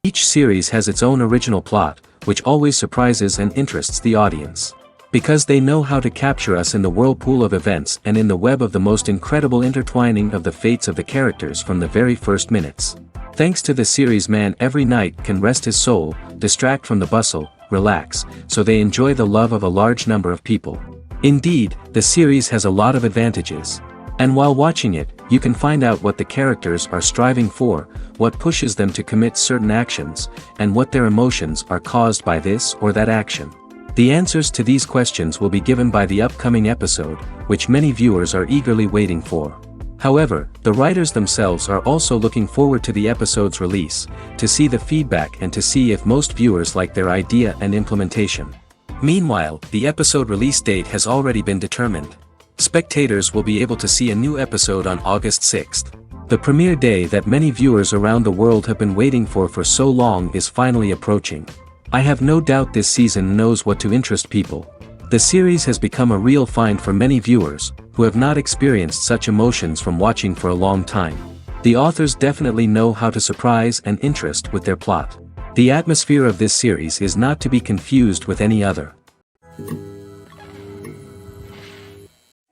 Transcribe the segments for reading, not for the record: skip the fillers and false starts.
Each series has its own original plot, which always surprises and interests the audience. Because they know how to capture us in the whirlpool of events and in the web of the most incredible intertwining of the fates of the characters from the very first minutes. Thanks to the series, man every night can rest his soul, distract from the bustle, relax, so they enjoy the love of a large number of people. Indeed, the series has a lot of advantages. And while watching it, you can find out what the characters are striving for, what pushes them to commit certain actions, and what their emotions are caused by this or that action. The answers to these questions will be given by the upcoming episode, which many viewers are eagerly waiting for. However, the writers themselves are also looking forward to the episode's release, to see the feedback and to see if most viewers like their idea and implementation. Meanwhile, the episode release date has already been determined. Spectators will be able to see a new episode on August 6th. The premiere day that many viewers around the world have been waiting for so long is finally approaching. I have no doubt this season knows what to interest people. The series has become a real find for many viewers, who have not experienced such emotions from watching for a long time. The authors definitely know how to surprise and interest with their plot. The atmosphere of this series is not to be confused with any other.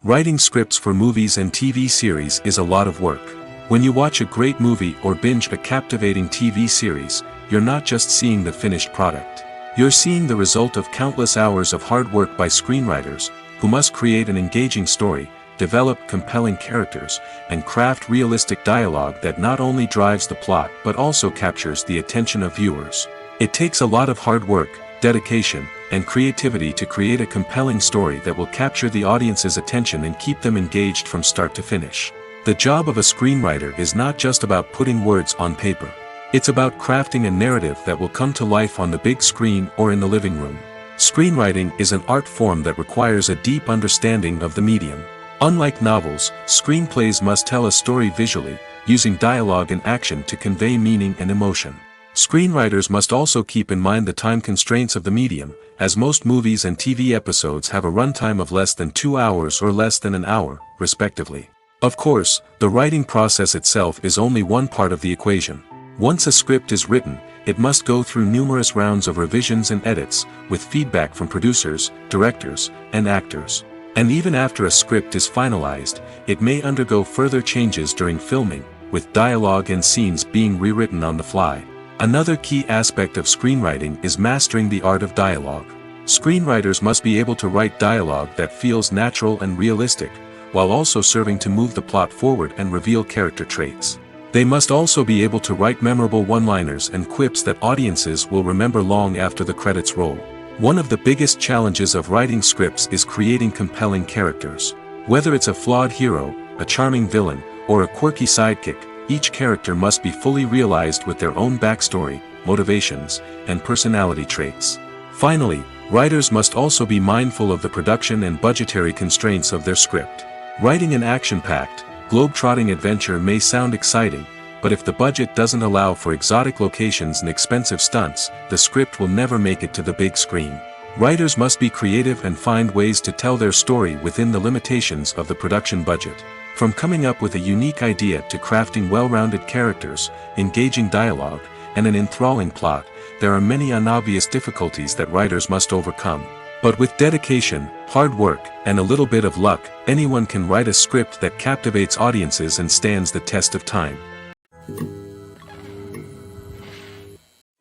Writing scripts for movies and TV series is a lot of work. When you watch a great movie or binge a captivating TV series, you're not just seeing the finished product. You're seeing the result of countless hours of hard work by screenwriters, who must create an engaging story, develop compelling characters, and craft realistic dialogue that not only drives the plot but also captures the attention of viewers. It takes a lot of hard work, dedication, and creativity to create a compelling story that will capture the audience's attention and keep them engaged from start to finish. The job of a screenwriter is not just about putting words on paper. It's about crafting a narrative that will come to life on the big screen or in the living room. Screenwriting is an art form that requires a deep understanding of the medium. Unlike novels, screenplays must tell a story visually, using dialogue and action to convey meaning and emotion. Screenwriters must also keep in mind the time constraints of the medium, as most movies and TV episodes have a runtime of less than 2 hours or less than an hour, respectively. Of course, the writing process itself is only one part of the equation. Once a script is written, it must go through numerous rounds of revisions and edits, with feedback from producers, directors, and actors. And even after a script is finalized, it may undergo further changes during filming, with dialogue and scenes being rewritten on the fly. Another key aspect of screenwriting is mastering the art of dialogue. Screenwriters must be able to write dialogue that feels natural and realistic, while also serving to move the plot forward and reveal character traits. They must also be able to write memorable one-liners and quips that audiences will remember long after the credits roll. One of the biggest challenges of writing scripts is creating compelling characters. Whether it's a flawed hero, a charming villain, or a quirky sidekick, each character must be fully realized with their own backstory, motivations, and personality traits. Finally, writers must also be mindful of the production and budgetary constraints of their script. Writing an action-packed, globe-trotting adventure may sound exciting, but if the budget doesn't allow for exotic locations and expensive stunts, the script will never make it to the big screen. Writers must be creative and find ways to tell their story within the limitations of the production budget. From coming up with a unique idea to crafting well-rounded characters, engaging dialogue, and an enthralling plot, there are many unobvious difficulties that writers must overcome. But with dedication, hard work, and a little bit of luck, anyone can write a script that captivates audiences and stands the test of time.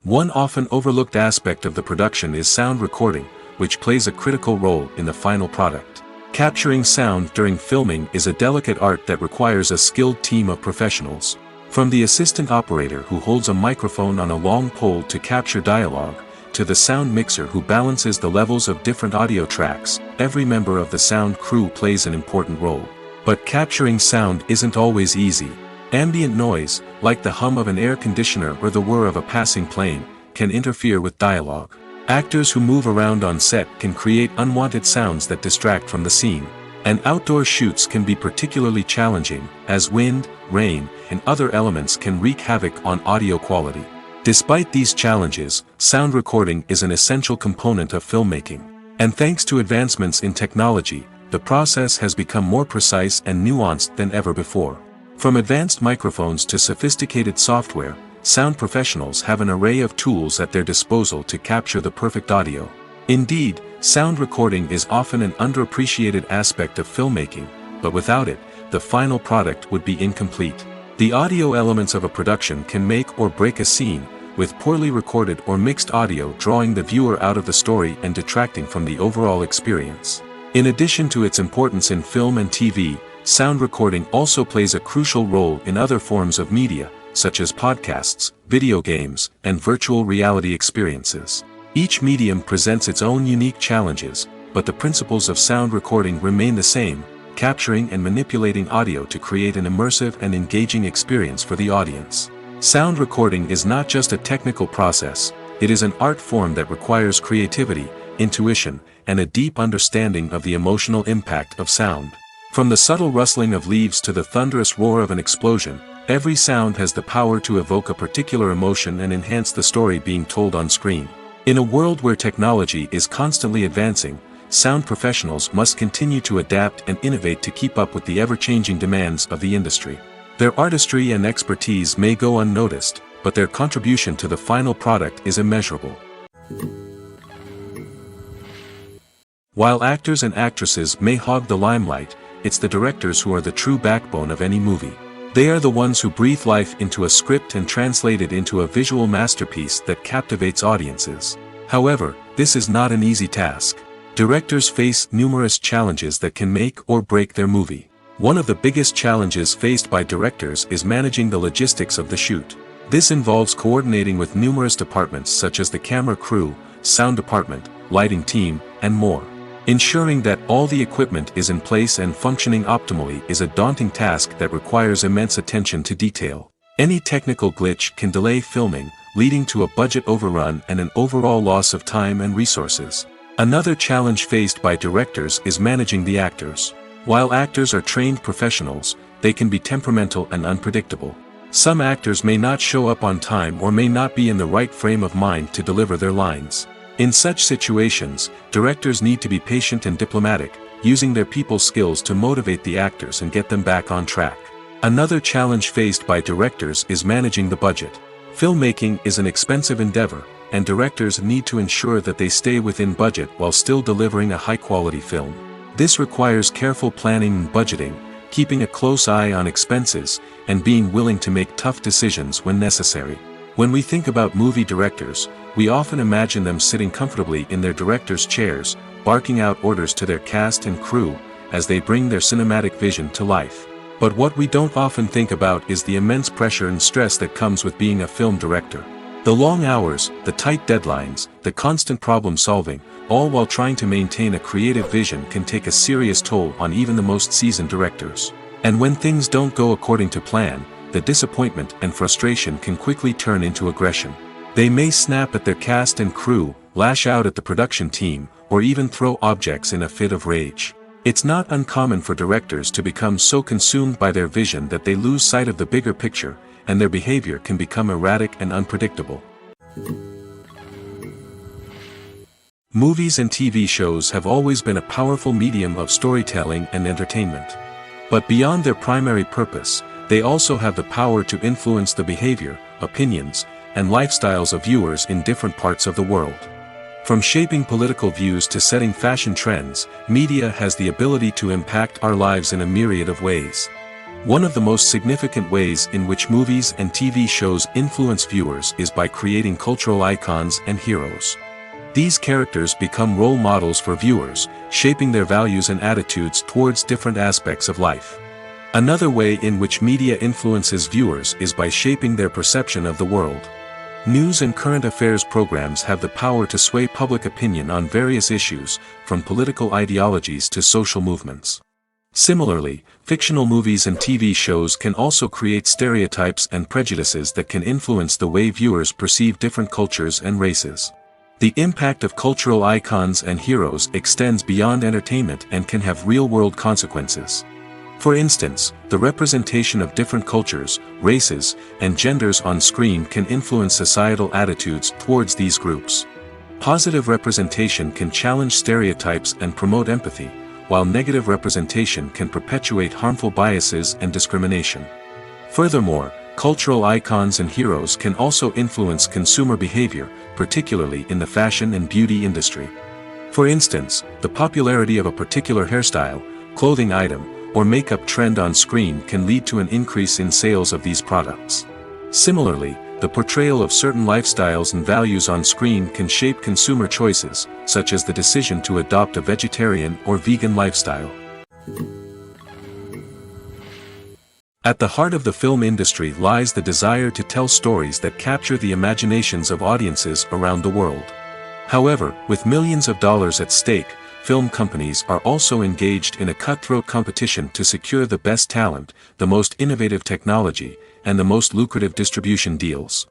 One often overlooked aspect of the production is sound recording, which plays a critical role in the final product. Capturing sound during filming is a delicate art that requires a skilled team of professionals. From the assistant operator who holds a microphone on a long pole to capture dialogue, to the sound mixer who balances the levels of different audio tracks, every member of the sound crew plays an important role. But capturing sound isn't always easy. Ambient noise, like the hum of an air conditioner or the whir of a passing plane, can interfere with dialogue. Actors who move around on set can create unwanted sounds that distract from the scene. And outdoor shoots can be particularly challenging, as wind, rain, and other elements can wreak havoc on audio quality. Despite these challenges, sound recording is an essential component of filmmaking. And thanks to advancements in technology, the process has become more precise and nuanced than ever before. From advanced microphones to sophisticated software, sound professionals have an array of tools at their disposal to capture the perfect audio. Indeed, sound recording is often an underappreciated aspect of filmmaking, but without it, the final product would be incomplete. The audio elements of a production can make or break a scene, with poorly recorded or mixed audio drawing the viewer out of the story and detracting from the overall experience. In addition to its importance in film and TV, sound recording also plays a crucial role in other forms of media, such as podcasts, video games, and virtual reality experiences. Each medium presents its own unique challenges, but the principles of sound recording remain the same, capturing and manipulating audio to create an immersive and engaging experience for the audience. Sound recording is not just a technical process, it is an art form that requires creativity, intuition, and a deep understanding of the emotional impact of sound. From the subtle rustling of leaves to the thunderous roar of an explosion, every sound has the power to evoke a particular emotion and enhance the story being told on screen. In a world where technology is constantly advancing, sound professionals must continue to adapt and innovate to keep up with the ever-changing demands of the industry. Their artistry and expertise may go unnoticed, but their contribution to the final product is immeasurable. While actors and actresses may hog the limelight, it's the directors who are the true backbone of any movie. They are the ones who breathe life into a script and translate it into a visual masterpiece that captivates audiences. However, this is not an easy task. Directors face numerous challenges that can make or break their movie. One of the biggest challenges faced by directors is managing the logistics of the shoot. This involves coordinating with numerous departments such as the camera crew, sound department, lighting team, and more. Ensuring that all the equipment is in place and functioning optimally is a daunting task that requires immense attention to detail. Any technical glitch can delay filming, leading to a budget overrun and an overall loss of time and resources. Another challenge faced by directors is managing the actors. While actors are trained professionals, they can be temperamental and unpredictable. Some actors may not show up on time or may not be in the right frame of mind to deliver their lines. In such situations, directors need to be patient and diplomatic, using their people skills to motivate the actors and get them back on track. Another challenge faced by directors is managing the budget. Filmmaking is an expensive endeavor, and directors need to ensure that they stay within budget while still delivering a high-quality film. This requires careful planning and budgeting, keeping a close eye on expenses, and being willing to make tough decisions when necessary. When we think about movie directors, we often imagine them sitting comfortably in their director's chairs, barking out orders to their cast and crew, as they bring their cinematic vision to life. But what we don't often think about is the immense pressure and stress that comes with being a film director. The long hours, the tight deadlines, the constant problem solving, all while trying to maintain a creative vision can take a serious toll on even the most seasoned directors. And when things don't go according to plan, the disappointment and frustration can quickly turn into aggression. They may snap at their cast and crew, lash out at the production team, or even throw objects in a fit of rage. It's not uncommon for directors to become so consumed by their vision that they lose sight of the bigger picture, and their behavior can become erratic and unpredictable. Movies and TV shows have always been a powerful medium of storytelling and entertainment. But beyond their primary purpose, they also have the power to influence the behavior, opinions, and lifestyles of viewers in different parts of the world. From shaping political views to setting fashion trends, media has the ability to impact our lives in a myriad of ways. One of the most significant ways in which movies and TV shows influence viewers is by creating cultural icons and heroes. These characters become role models for viewers, shaping their values and attitudes towards different aspects of life. Another way in which media influences viewers is by shaping their perception of the world. News and current affairs programs have the power to sway public opinion on various issues, from political ideologies to social movements. Similarly, fictional movies and TV shows can also create stereotypes and prejudices that can influence the way viewers perceive different cultures and races. The impact of cultural icons and heroes extends beyond entertainment and can have real-world consequences. For instance, the representation of different cultures, races, and genders on screen can influence societal attitudes towards these groups. Positive representation can challenge stereotypes and promote empathy, while negative representation can perpetuate harmful biases and discrimination. Furthermore, cultural icons and heroes can also influence consumer behavior, particularly in the fashion and beauty industry. For instance, the popularity of a particular hairstyle, clothing item, or makeup trend on screen can lead to an increase in sales of these products. Similarly, the portrayal of certain lifestyles and values on screen can shape consumer choices, such as the decision to adopt a vegetarian or vegan lifestyle. At the heart of the film industry lies the desire to tell stories that capture the imaginations of audiences around the world. However, with millions of dollars at stake, film companies are also engaged in a cutthroat competition to secure the best talent, the most innovative technology, and the most lucrative distribution deals.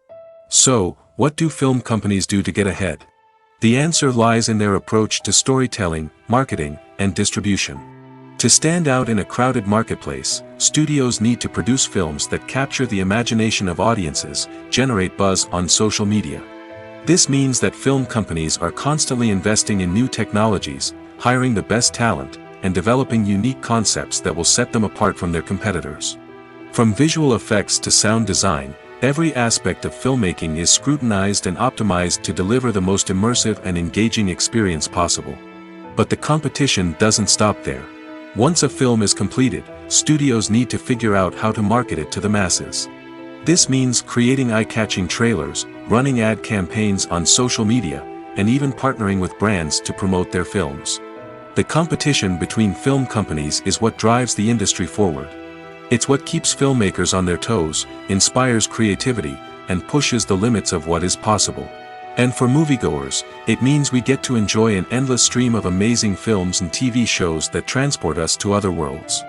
So, what do film companies do to get ahead? The answer lies in their approach to storytelling, marketing, and distribution. To stand out in a crowded marketplace, studios need to produce films that capture the imagination of audiences, generate buzz on social media. This means that film companies are constantly investing in new technologies, hiring the best talent, and developing unique concepts that will set them apart from their competitors. From visual effects to sound design, every aspect of filmmaking is scrutinized and optimized to deliver the most immersive and engaging experience possible. But the competition doesn't stop there. Once a film is completed, studios need to figure out how to market it to the masses. This means creating eye-catching trailers, running ad campaigns on social media, and even partnering with brands to promote their films. The competition between film companies is what drives the industry forward. It's what keeps filmmakers on their toes, inspires creativity, and pushes the limits of what is possible. And for moviegoers, it means we get to enjoy an endless stream of amazing films and TV shows that transport us to other worlds.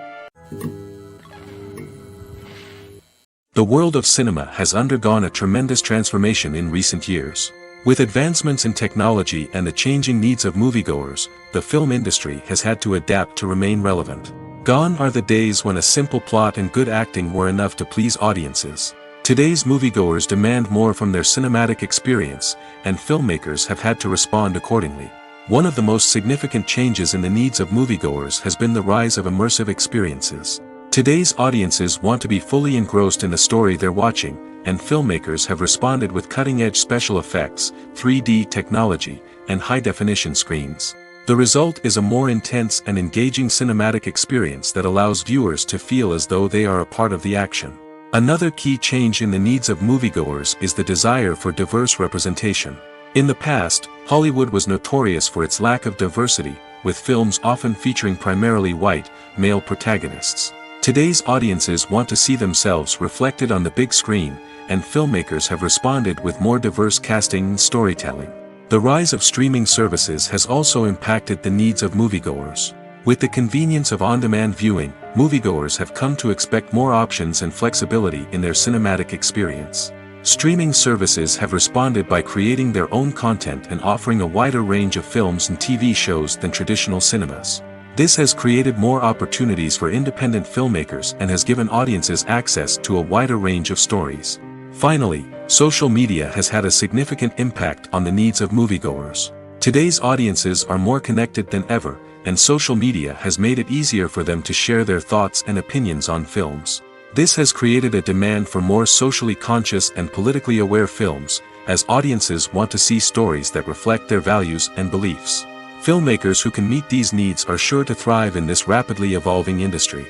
The world of cinema has undergone a tremendous transformation in recent years. With advancements in technology and the changing needs of moviegoers, the film industry has had to adapt to remain relevant. Gone are the days when a simple plot and good acting were enough to please audiences. Today's moviegoers demand more from their cinematic experience, and filmmakers have had to respond accordingly. One of the most significant changes in the needs of moviegoers has been the rise of immersive experiences. Today's audiences want to be fully engrossed in the story they're watching, and filmmakers have responded with cutting-edge special effects, 3D technology, and high-definition screens. The result is a more intense and engaging cinematic experience that allows viewers to feel as though they are a part of the action. Another key change in the needs of moviegoers is the desire for diverse representation. In the past, Hollywood was notorious for its lack of diversity, with films often featuring primarily white, male protagonists. Today's audiences want to see themselves reflected on the big screen, and filmmakers have responded with more diverse casting and storytelling. The rise of streaming services has also impacted the needs of moviegoers. With the convenience of on-demand viewing, moviegoers have come to expect more options and flexibility in their cinematic experience. Streaming services have responded by creating their own content and offering a wider range of films and TV shows than traditional cinemas. This has created more opportunities for independent filmmakers and has given audiences access to a wider range of stories. Finally, social media has had a significant impact on the needs of moviegoers. Today's audiences are more connected than ever, and social media has made it easier for them to share their thoughts and opinions on films. This has created a demand for more socially conscious and politically aware films, as audiences want to see stories that reflect their values and beliefs. Filmmakers who can meet these needs are sure to thrive in this rapidly evolving industry.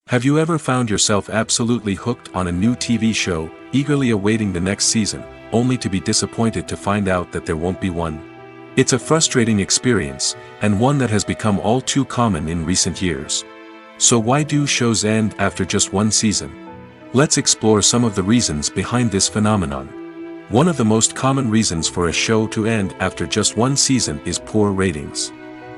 Have you ever found yourself absolutely hooked on a new TV show, eagerly awaiting the next season, only to be disappointed to find out that there won't be one? It's a frustrating experience, and one that has become all too common in recent years. So why do shows end after just one season? Let's explore some of the reasons behind this phenomenon. One of the most common reasons for a show to end after just one season is poor ratings.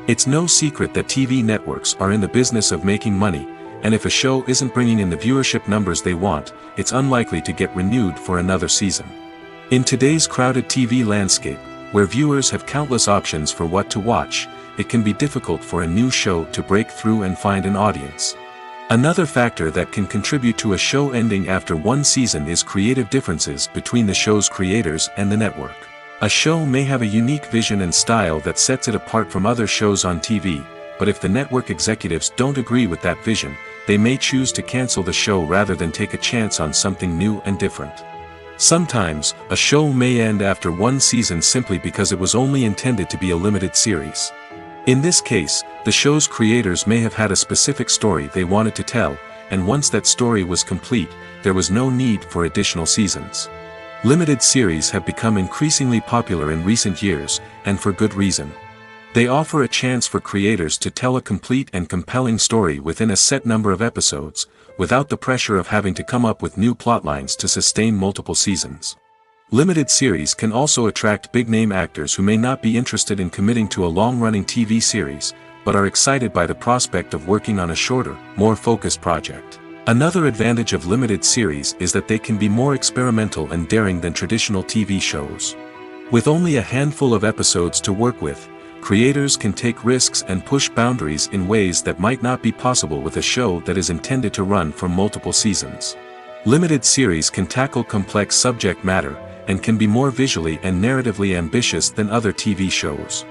It's no secret that TV networks are in the business of making money, and if a show isn't bringing in the viewership numbers they want, it's unlikely to get renewed for another season. In today's crowded TV landscape, where viewers have countless options for what to watch, it can be difficult for a new show to break through and find an audience. Another factor that can contribute to a show ending after one season is creative differences between the show's creators and the network. A show may have a unique vision and style that sets it apart from other shows on TV, but if the network executives don't agree with that vision, they may choose to cancel the show rather than take a chance on something new and different. Sometimes, a show may end after one season simply because it was only intended to be a limited series. In this case, the show's creators may have had a specific story they wanted to tell, and once that story was complete, there was no need for additional seasons. Limited series have become increasingly popular in recent years, and for good reason. They offer a chance for creators to tell a complete and compelling story within a set number of episodes, without the pressure of having to come up with new plotlines to sustain multiple seasons. Limited series can also attract big-name actors who may not be interested in committing to a long-running TV series, but are excited by the prospect of working on a shorter, more focused project. Another advantage of limited series is that they can be more experimental and daring than traditional TV shows. With only a handful of episodes to work with, creators can take risks and push boundaries in ways that might not be possible with a show that is intended to run for multiple seasons. Limited series can tackle complex subject matter, and can be more visually and narratively ambitious than other TV shows.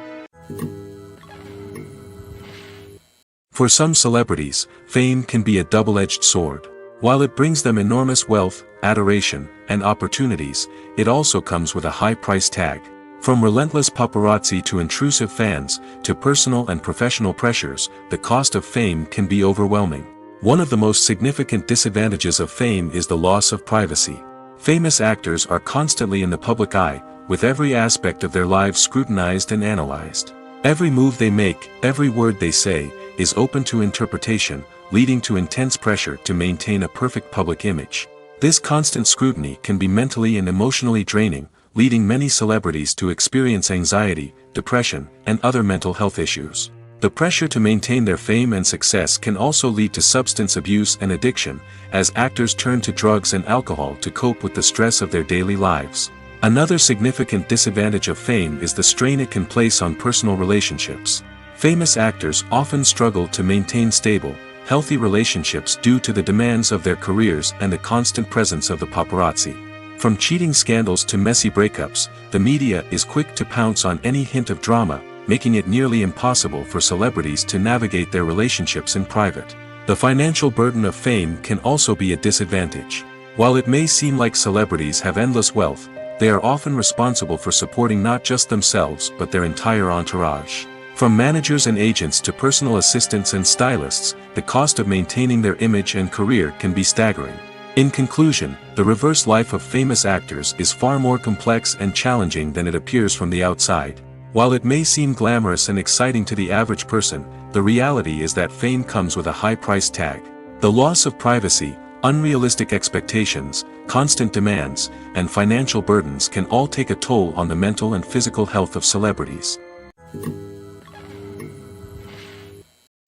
For some celebrities, fame can be a double-edged sword. While it brings them enormous wealth, adoration, and opportunities, it also comes with a high price tag. From relentless paparazzi to intrusive fans, to personal and professional pressures, the cost of fame can be overwhelming. One of the most significant disadvantages of fame is the loss of privacy. Famous actors are constantly in the public eye, with every aspect of their lives scrutinized and analyzed. Every move they make, every word they say, is open to interpretation, leading to intense pressure to maintain a perfect public image. This constant scrutiny can be mentally and emotionally draining, leading many celebrities to experience anxiety, depression, and other mental health issues. The pressure to maintain their fame and success can also lead to substance abuse and addiction, as actors turn to drugs and alcohol to cope with the stress of their daily lives. Another significant disadvantage of fame is the strain it can place on personal relationships. Famous actors often struggle to maintain stable, healthy relationships due to the demands of their careers and the constant presence of the paparazzi. From cheating scandals to messy breakups, the media is quick to pounce on any hint of drama, making it nearly impossible for celebrities to navigate their relationships in private. The financial burden of fame can also be a disadvantage. While it may seem like celebrities have endless wealth, they are often responsible for supporting not just themselves but their entire entourage. From managers and agents to personal assistants and stylists, the cost of maintaining their image and career can be staggering. In conclusion, the reverse life of famous actors is far more complex and challenging than it appears from the outside. While it may seem glamorous and exciting to the average person, the reality is that fame comes with a high price tag. The loss of privacy, unrealistic expectations, constant demands, and financial burdens can all take a toll on the mental and physical health of celebrities.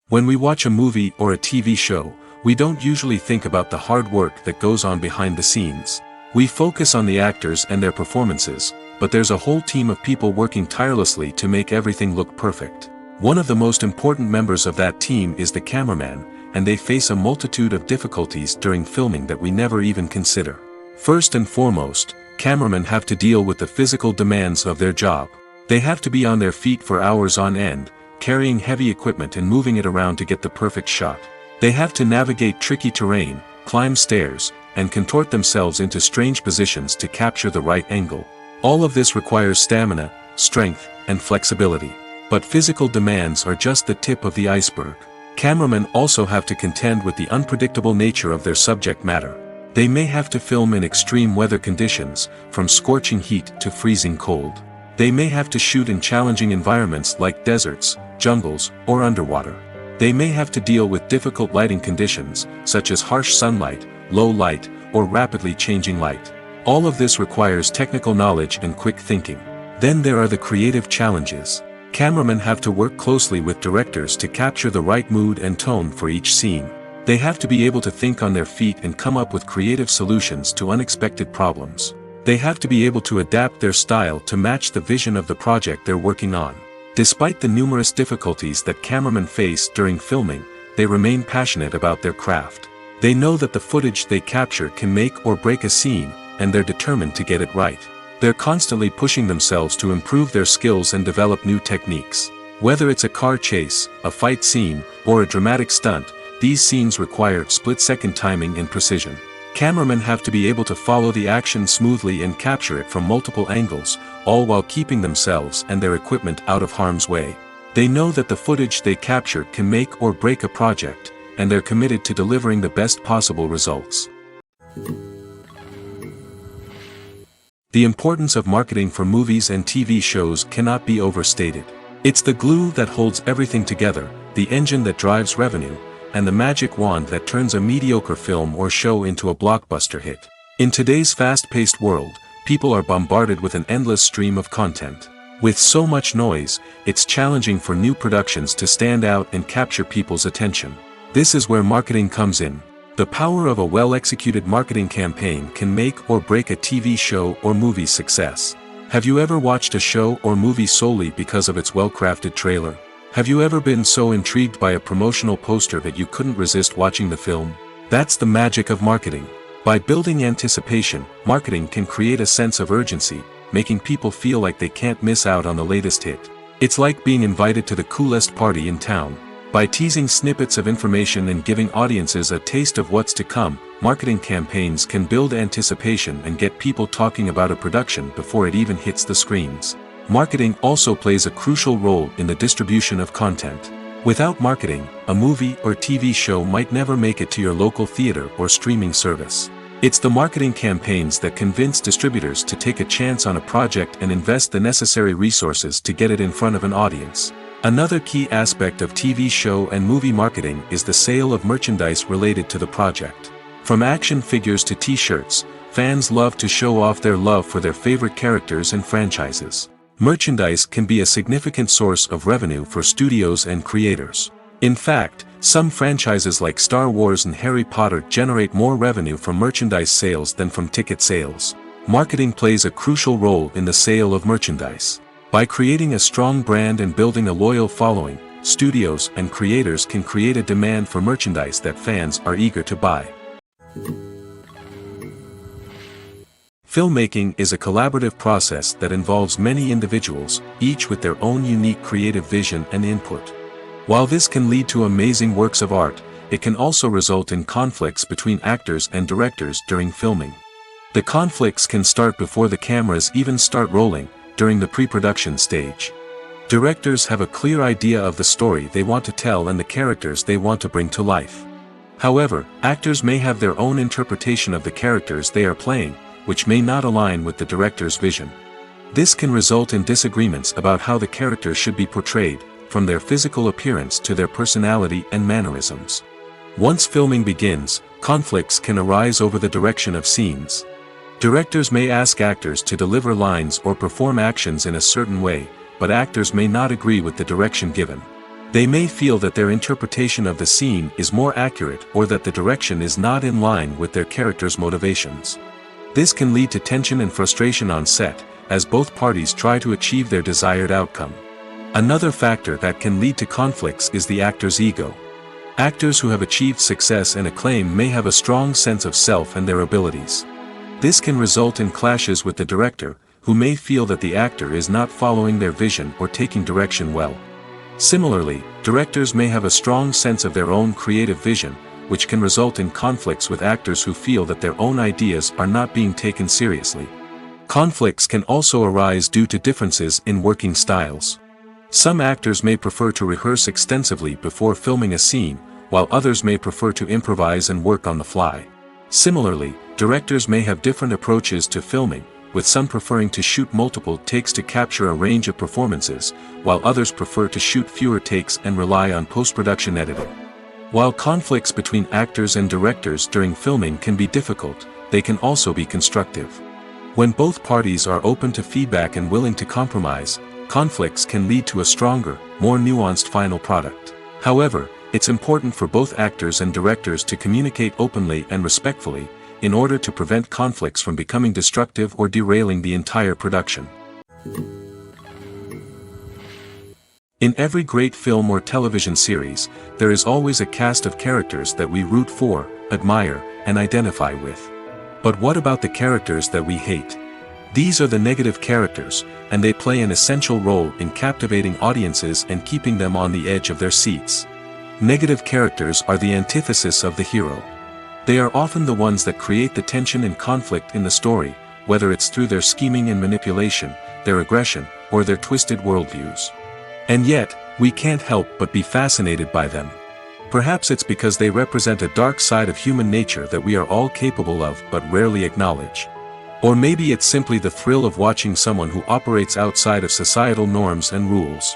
When we watch a movie or a TV show, we don't usually think about the hard work that goes on behind the scenes. We focus on the actors and their performances, but there's a whole team of people working tirelessly to make everything look perfect. One of the most important members of that team is the cameraman, and they face a multitude of difficulties during filming that we never even consider. First and foremost, cameramen have to deal with the physical demands of their job. They have to be on their feet for hours on end, carrying heavy equipment and moving it around to get the perfect shot. They have to navigate tricky terrain, climb stairs, and contort themselves into strange positions to capture the right angle. All of this requires stamina, strength, and flexibility. But physical demands are just the tip of the iceberg. Cameramen also have to contend with the unpredictable nature of their subject matter. They may have to film in extreme weather conditions, from scorching heat to freezing cold. They may have to shoot in challenging environments like deserts, jungles, or underwater. They may have to deal with difficult lighting conditions, such as harsh sunlight, low light, or rapidly changing light. All of this requires technical knowledge and quick thinking. Then there are the creative challenges. Cameramen have to work closely with directors to capture the right mood and tone for each scene. They have to be able to think on their feet and come up with creative solutions to unexpected problems. They have to be able to adapt their style to match the vision of the project they're working on. Despite the numerous difficulties that cameramen face during filming, they remain passionate about their craft. They know that the footage they capture can make or break a scene, and they're determined to get it right. They're constantly pushing themselves to improve their skills and develop new techniques. Whether it's a car chase, a fight scene, or a dramatic stunt, these scenes require split-second timing and precision. Cameramen have to be able to follow the action smoothly and capture it from multiple angles, all while keeping themselves and their equipment out of harm's way. They know that the footage they capture can make or break a project, and they're committed to delivering the best possible results. The importance of marketing for movies and TV shows cannot be overstated. It's the glue that holds everything together, the engine that drives revenue, and the magic wand that turns a mediocre film or show into a blockbuster hit. In today's fast-paced world, people are bombarded with an endless stream of content. With so much noise, it's challenging for new productions to stand out and capture people's attention. This is where marketing comes in. The power of a well-executed marketing campaign can make or break a TV show or movie's success. Have you ever watched a show or movie solely because of its well-crafted trailer? Have you ever been so intrigued by a promotional poster that you couldn't resist watching the film? That's the magic of marketing. By building anticipation, marketing can create a sense of urgency, making people feel like they can't miss out on the latest hit. It's like being invited to the coolest party in town. By teasing snippets of information and giving audiences a taste of what's to come, marketing campaigns can build anticipation and get people talking about a production before it even hits the screens. Marketing also plays a crucial role in the distribution of content. Without marketing, a movie or TV show might never make it to your local theater or streaming service. It's the marketing campaigns that convince distributors to take a chance on a project and invest the necessary resources to get it in front of an audience. Another key aspect of TV show and movie marketing is the sale of merchandise related to the project. From action figures to t-shirts, fans love to show off their love for their favorite characters and franchises. Merchandise can be a significant source of revenue for studios and creators. In fact, some franchises like Star Wars and Harry Potter generate more revenue from merchandise sales than from ticket sales. Marketing plays a crucial role in the sale of merchandise. By creating a strong brand and building a loyal following, studios and creators can create a demand for merchandise that fans are eager to buy. Filmmaking is a collaborative process that involves many individuals, each with their own unique creative vision and input. While this can lead to amazing works of art, it can also result in conflicts between actors and directors during filming. The conflicts can start before the cameras even start rolling, during the pre-production stage. Directors have a clear idea of the story they want to tell and the characters they want to bring to life. However, actors may have their own interpretation of the characters they are playing, which may not align with the director's vision. This can result in disagreements about how the characters should be portrayed, from their physical appearance to their personality and mannerisms. Once filming begins, conflicts can arise over the direction of scenes. Directors may ask actors to deliver lines or perform actions in a certain way, but actors may not agree with the direction given. They may feel that their interpretation of the scene is more accurate or that the direction is not in line with their character's motivations. This can lead to tension and frustration on set, as both parties try to achieve their desired outcome. Another factor that can lead to conflicts is the actor's ego. Actors who have achieved success and acclaim may have a strong sense of self and their abilities. This can result in clashes with the director, who may feel that the actor is not following their vision or taking direction well. Similarly, directors may have a strong sense of their own creative vision, which can result in conflicts with actors who feel that their own ideas are not being taken seriously. Conflicts can also arise due to differences in working styles. Some actors may prefer to rehearse extensively before filming a scene, while others may prefer to improvise and work on the fly. Similarly, directors may have different approaches to filming, with some preferring to shoot multiple takes to capture a range of performances, while others prefer to shoot fewer takes and rely on post-production editing. While conflicts between actors and directors during filming can be difficult, they can also be constructive. When both parties are open to feedback and willing to compromise, conflicts can lead to a stronger, more nuanced final product. However, it's important for both actors and directors to communicate openly and respectfully, in order to prevent conflicts from becoming destructive or derailing the entire production. In every great film or television series, there is always a cast of characters that we root for, admire, and identify with. But what about the characters that we hate? These are the negative characters, and they play an essential role in captivating audiences and keeping them on the edge of their seats. Negative characters are the antithesis of the hero. They are often the ones that create the tension and conflict in the story, whether it's through their scheming and manipulation, their aggression, or their twisted worldviews. And yet, we can't help but be fascinated by them. Perhaps it's because they represent a dark side of human nature that we are all capable of but rarely acknowledge. Or maybe it's simply the thrill of watching someone who operates outside of societal norms and rules.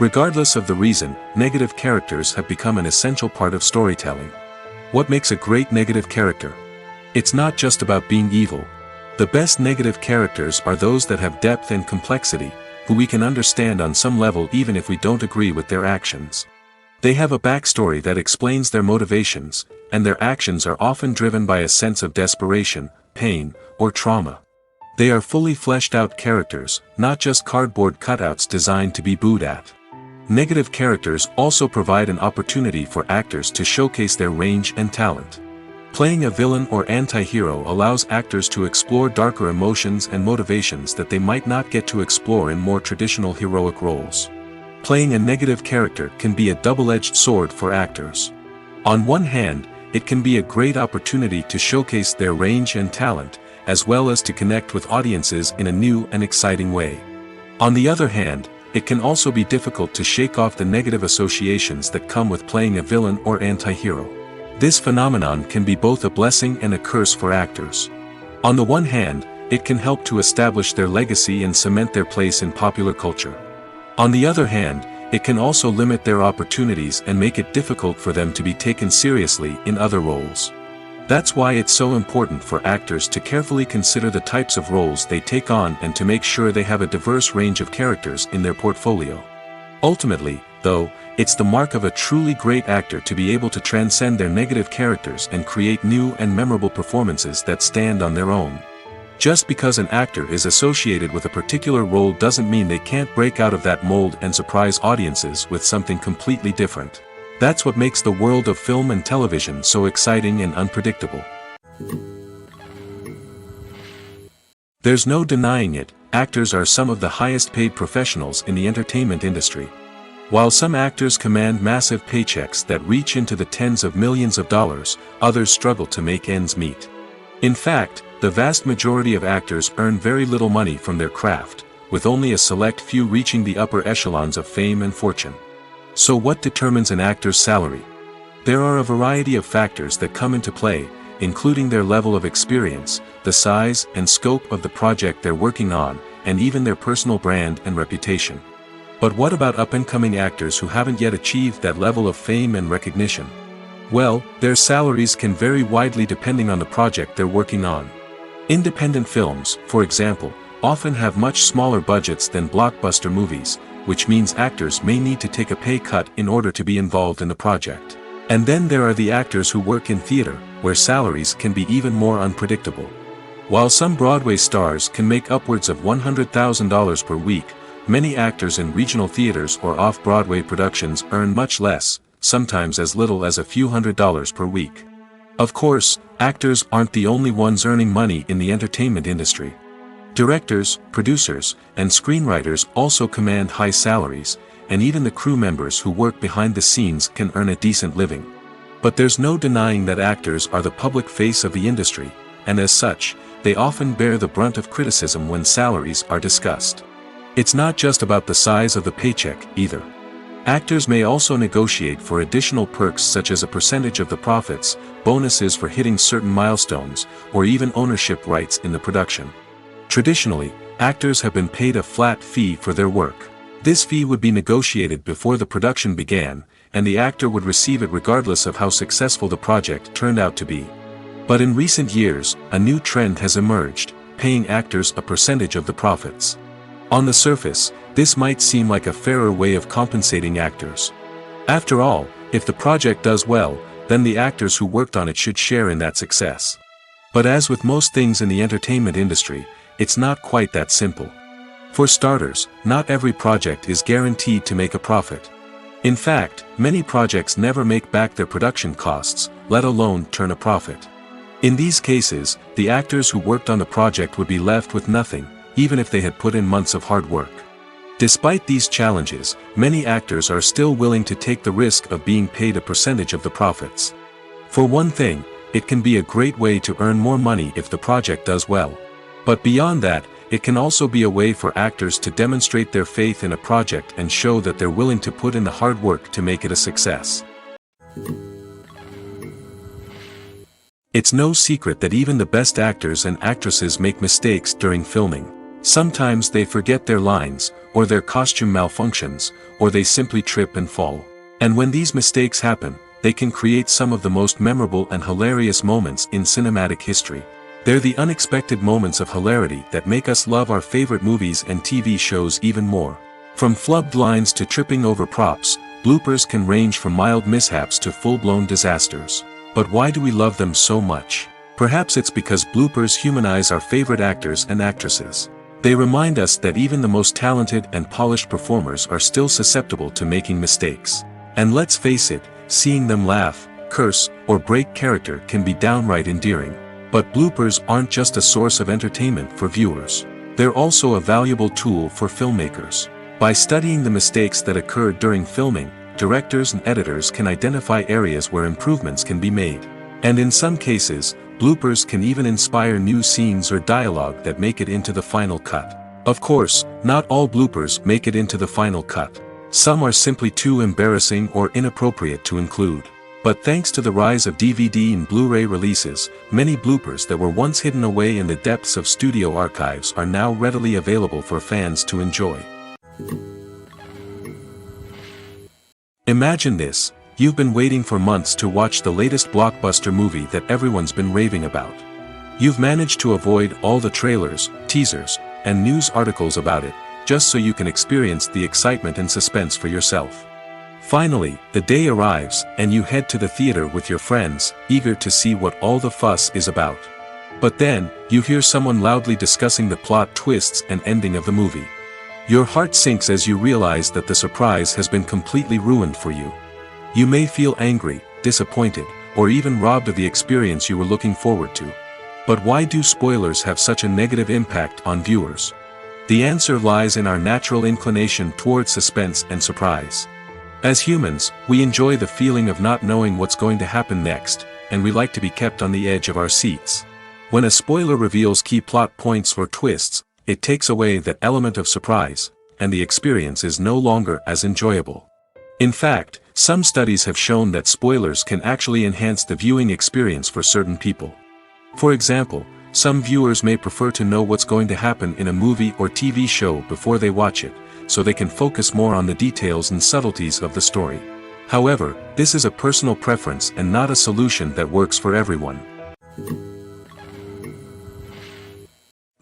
Regardless of the reason, negative characters have become an essential part of storytelling. What makes a great negative character? It's not just about being evil. The best negative characters are those that have depth and complexity, who we can understand on some level even if we don't agree with their actions. They have a backstory that explains their motivations, and their actions are often driven by a sense of desperation, pain, or trauma. They are fully fleshed out characters, not just cardboard cutouts designed to be booed at. Negative characters also provide an opportunity for actors to showcase their range and talent. Playing a villain or anti-hero allows actors to explore darker emotions and motivations that they might not get to explore in more traditional heroic roles. Playing a negative character can be a double-edged sword for actors. On one hand, it can be a great opportunity to showcase their range and talent, as well as to connect with audiences in a new and exciting way. On the other hand, it can also be difficult to shake off the negative associations that come with playing a villain or anti-hero. This phenomenon can be both a blessing and a curse for actors. On the one hand, it can help to establish their legacy and cement their place in popular culture. On the other hand, it can also limit their opportunities and make it difficult for them to be taken seriously in other roles. That's why it's so important for actors to carefully consider the types of roles they take on and to make sure they have a diverse range of characters in their portfolio. Ultimately, though, it's the mark of a truly great actor to be able to transcend their negative characters and create new and memorable performances that stand on their own. Just because an actor is associated with a particular role doesn't mean they can't break out of that mold and surprise audiences with something completely different. That's what makes the world of film and television so exciting and unpredictable. There's no denying it, actors are some of the highest paid professionals in the entertainment industry. While some actors command massive paychecks that reach into the tens of millions of dollars, others struggle to make ends meet. In fact, the vast majority of actors earn very little money from their craft, with only a select few reaching the upper echelons of fame and fortune. So what determines an actor's salary? There are a variety of factors that come into play, including their level of experience, the size and scope of the project they're working on, and even their personal brand and reputation. But what about up-and-coming actors who haven't yet achieved that level of fame and recognition? Well, their salaries can vary widely depending on the project they're working on. Independent films, for example, often have much smaller budgets than blockbuster movies, which means actors may need to take a pay cut in order to be involved in the project. And then there are the actors who work in theater, where salaries can be even more unpredictable. While some Broadway stars can make upwards of $100,000 per week, many actors in regional theaters or off-Broadway productions earn much less, sometimes as little as a few $100s per week. Of course, actors aren't the only ones earning money in the entertainment industry. Directors, producers, and screenwriters also command high salaries, and even the crew members who work behind the scenes can earn a decent living. But there's no denying that actors are the public face of the industry, and as such, they often bear the brunt of criticism when salaries are discussed. It's not just about the size of the paycheck, either. Actors may also negotiate for additional perks such as a percentage of the profits, bonuses for hitting certain milestones, or even ownership rights in the production. Traditionally, actors have been paid a flat fee for their work. This fee would be negotiated before the production began, and the actor would receive it regardless of how successful the project turned out to be. But in recent years, a new trend has emerged, paying actors a percentage of the profits. On the surface, this might seem like a fairer way of compensating actors. After all, if the project does well, then the actors who worked on it should share in that success. But as with most things in the entertainment industry, it's not quite that simple. For starters, not every project is guaranteed to make a profit. In fact, many projects never make back their production costs, let alone turn a profit. In these cases, the actors who worked on the project would be left with nothing, even if they had put in months of hard work. Despite these challenges, many actors are still willing to take the risk of being paid a percentage of the profits. For one thing, it can be a great way to earn more money if the project does well. But beyond that, it can also be a way for actors to demonstrate their faith in a project and show that they're willing to put in the hard work to make it a success. It's no secret that even the best actors and actresses make mistakes during filming. Sometimes they forget their lines, or their costume malfunctions, or they simply trip and fall. And when these mistakes happen, they can create some of the most memorable and hilarious moments in cinematic history. They're the unexpected moments of hilarity that make us love our favorite movies and TV shows even more. From flubbed lines to tripping over props, bloopers can range from mild mishaps to full-blown disasters. But why do we love them so much? Perhaps it's because bloopers humanize our favorite actors and actresses. They remind us that even the most talented and polished performers are still susceptible to making mistakes. And let's face it, seeing them laugh, curse, or break character can be downright endearing. But bloopers aren't just a source of entertainment for viewers. They're also a valuable tool for filmmakers. By studying the mistakes that occurred during filming, directors and editors can identify areas where improvements can be made. And in some cases, bloopers can even inspire new scenes or dialogue that make it into the final cut. Of course, not all bloopers make it into the final cut. Some are simply too embarrassing or inappropriate to include. But thanks to the rise of DVD and Blu-ray releases, many bloopers that were once hidden away in the depths of studio archives are now readily available for fans to enjoy. Imagine this. You've been waiting for months to watch the latest blockbuster movie that everyone's been raving about. You've managed to avoid all the trailers, teasers, and news articles about it, just so you can experience the excitement and suspense for yourself. Finally, the day arrives, and you head to the theater with your friends, eager to see what all the fuss is about. But then, you hear someone loudly discussing the plot twists and ending of the movie. Your heart sinks as you realize that the surprise has been completely ruined for you. You may feel angry, disappointed, or even robbed of the experience you were looking forward to. But why do spoilers have such a negative impact on viewers? The answer lies in our natural inclination toward suspense and surprise. As humans, we enjoy the feeling of not knowing what's going to happen next, and we like to be kept on the edge of our seats. When a spoiler reveals key plot points or twists, it takes away that element of surprise, and the experience is no longer as enjoyable. In fact, some studies have shown that spoilers can actually enhance the viewing experience for certain people. For example, some viewers may prefer to know what's going to happen in a movie or TV show before they watch it, so they can focus more on the details and subtleties of the story. However, this is a personal preference and not a solution that works for everyone.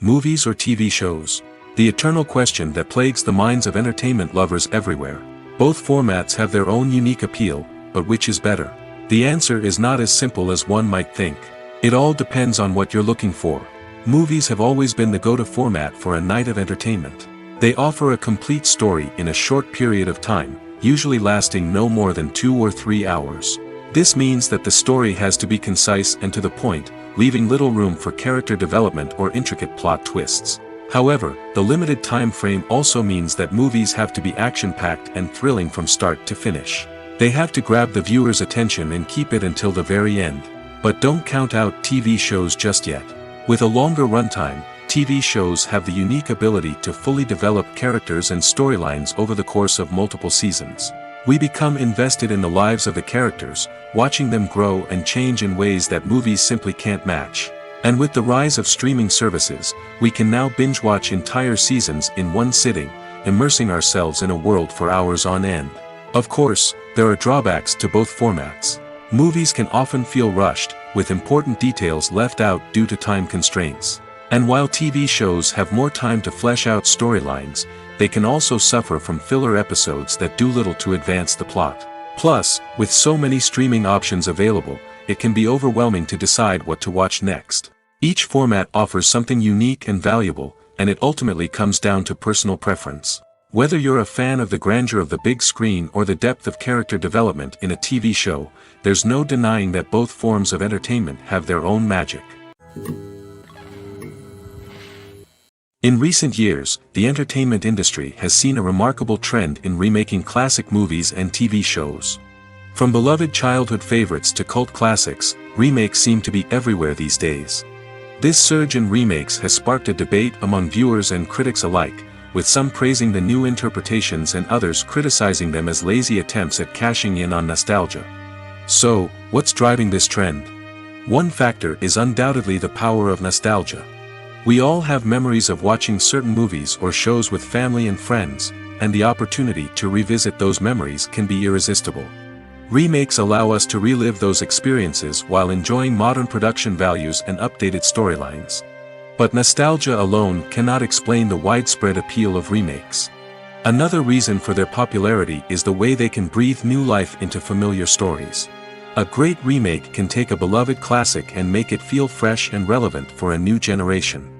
Movies or TV shows? The eternal question that plagues the minds of entertainment lovers everywhere. Both formats have their own unique appeal, but which is better? The answer is not as simple as one might think. It all depends on what you're looking for. Movies have always been the go-to format for a night of entertainment. They offer a complete story in a short period of time, usually lasting no more than 2 or 3 hours. This means that the story has to be concise and to the point, leaving little room for character development or intricate plot twists. However, the limited time frame also means that movies have to be action-packed and thrilling from start to finish. They have to grab the viewer's attention and keep it until the very end. But don't count out TV shows just yet. With a longer runtime, TV shows have the unique ability to fully develop characters and storylines over the course of multiple seasons. We become invested in the lives of the characters, watching them grow and change in ways that movies simply can't match. And with the rise of streaming services, we can now binge-watch entire seasons in one sitting, immersing ourselves in a world for hours on end. Of course, there are drawbacks to both formats. Movies can often feel rushed, with important details left out due to time constraints. And while TV shows have more time to flesh out storylines, they can also suffer from filler episodes that do little to advance the plot. Plus, with so many streaming options available, it can be overwhelming to decide what to watch next. Each format offers something unique and valuable, and it ultimately comes down to personal preference. Whether you're a fan of the grandeur of the big screen or the depth of character development in a TV show, there's no denying that both forms of entertainment have their own magic. In recent years, the entertainment industry has seen a remarkable trend in remaking classic movies and TV shows. From beloved childhood favorites to cult classics, remakes seem to be everywhere these days. This surge in remakes has sparked a debate among viewers and critics alike, with some praising the new interpretations and others criticizing them as lazy attempts at cashing in on nostalgia. So, what's driving this trend? One factor is undoubtedly the power of nostalgia. We all have memories of watching certain movies or shows with family and friends, and the opportunity to revisit those memories can be irresistible. Remakes allow us to relive those experiences while enjoying modern production values and updated storylines. But nostalgia alone cannot explain the widespread appeal of remakes. Another reason for their popularity is the way they can breathe new life into familiar stories. A great remake can take a beloved classic and make it feel fresh and relevant for a new generation.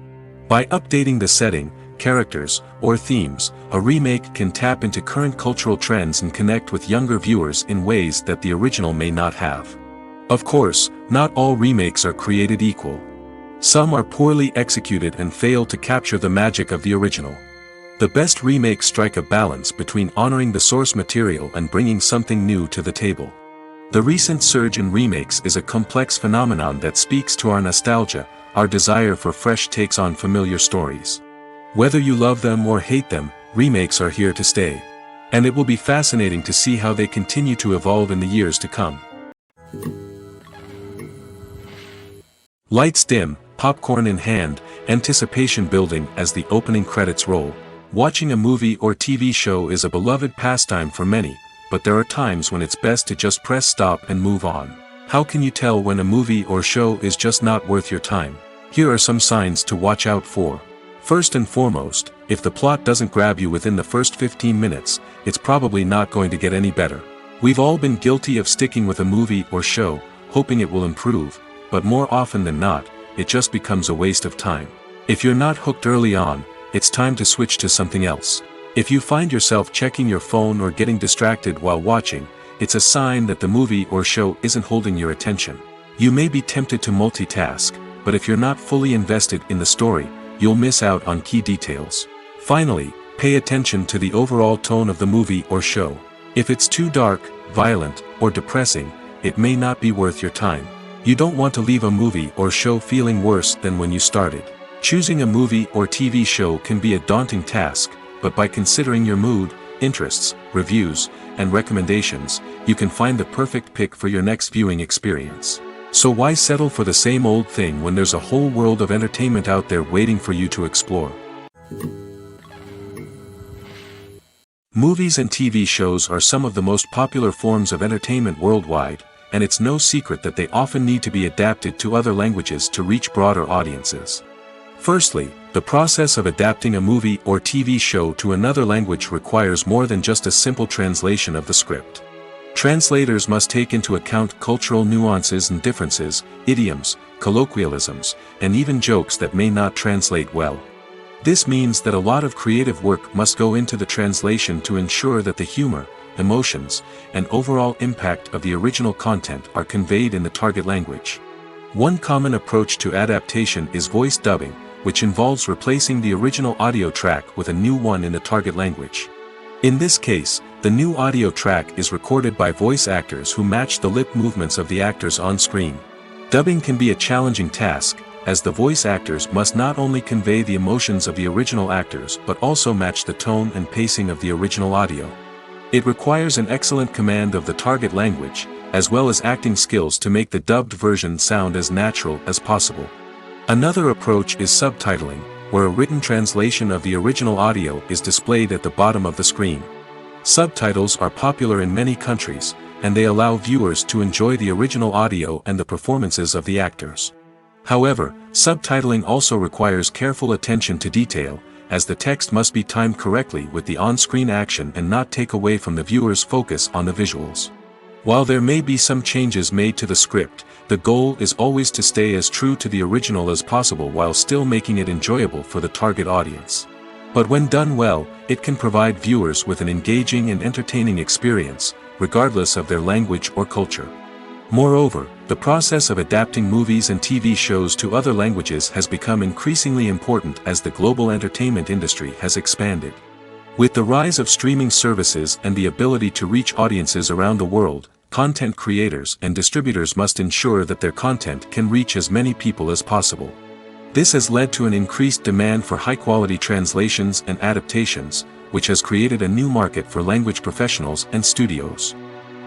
By updating the setting, characters, or themes, a remake can tap into current cultural trends and connect with younger viewers in ways that the original may not have. Of course, not all remakes are created equal. Some are poorly executed and fail to capture the magic of the original. The best remakes strike a balance between honoring the source material and bringing something new to the table. The recent surge in remakes is a complex phenomenon that speaks to our nostalgia, our desire for fresh takes on familiar stories. Whether you love them or hate them, remakes are here to stay. And it will be fascinating to see how they continue to evolve in the years to come. Lights dim, popcorn in hand, anticipation building as the opening credits roll. Watching a movie or TV show is a beloved pastime for many, but there are times when it's best to just press stop and move on. How can you tell when a movie or show is just not worth your time? Here are some signs to watch out for. First and foremost, if the plot doesn't grab you within the first 15 minutes, it's probably not going to get any better. We've all been guilty of sticking with a movie or show, hoping it will improve, but more often than not, it just becomes a waste of time. If you're not hooked early on, it's time to switch to something else. If you find yourself checking your phone or getting distracted while watching, it's a sign that the movie or show isn't holding your attention. You may be tempted to multitask, but if you're not fully invested in the story, you'll miss out on key details. Finally, pay attention to the overall tone of the movie or show. If it's too dark, violent, or depressing, it may not be worth your time. You don't want to leave a movie or show feeling worse than when you started. Choosing a movie or TV show can be a daunting task, but by considering your mood, interests, reviews, and recommendations, you can find the perfect pick for your next viewing experience. So why settle for the same old thing when there's a whole world of entertainment out there waiting for you to explore? Movies and TV shows are some of the most popular forms of entertainment worldwide, and it's no secret that they often need to be adapted to other languages to reach broader audiences. Firstly, the process of adapting a movie or TV show to another language requires more than just a simple translation of the script. Translators must take into account cultural nuances and differences, idioms, colloquialisms, and even jokes that may not translate well. This means that a lot of creative work must go into the translation to ensure that the humor, emotions, and overall impact of the original content are conveyed in the target language. One common approach to adaptation is voice dubbing, which involves replacing the original audio track with a new one in the target language. In this case, the new audio track is recorded by voice actors who match the lip movements of the actors on screen. Dubbing can be a challenging task, as the voice actors must not only convey the emotions of the original actors but also match the tone and pacing of the original audio. It requires an excellent command of the target language, as well as acting skills to make the dubbed version sound as natural as possible. Another approach is subtitling, where a written translation of the original audio is displayed at the bottom of the screen. Subtitles are popular in many countries, and they allow viewers to enjoy the original audio and the performances of the actors. However, subtitling also requires careful attention to detail, as the text must be timed correctly with the on-screen action and not take away from the viewer's focus on the visuals. While there may be some changes made to the script, the goal is always to stay as true to the original as possible while still making it enjoyable for the target audience. But when done well, it can provide viewers with an engaging and entertaining experience, regardless of their language or culture. Moreover, the process of adapting movies and TV shows to other languages has become increasingly important as the global entertainment industry has expanded. With the rise of streaming services and the ability to reach audiences around the world, content creators and distributors must ensure that their content can reach as many people as possible. This has led to an increased demand for high-quality translations and adaptations, which has created a new market for language professionals and studios.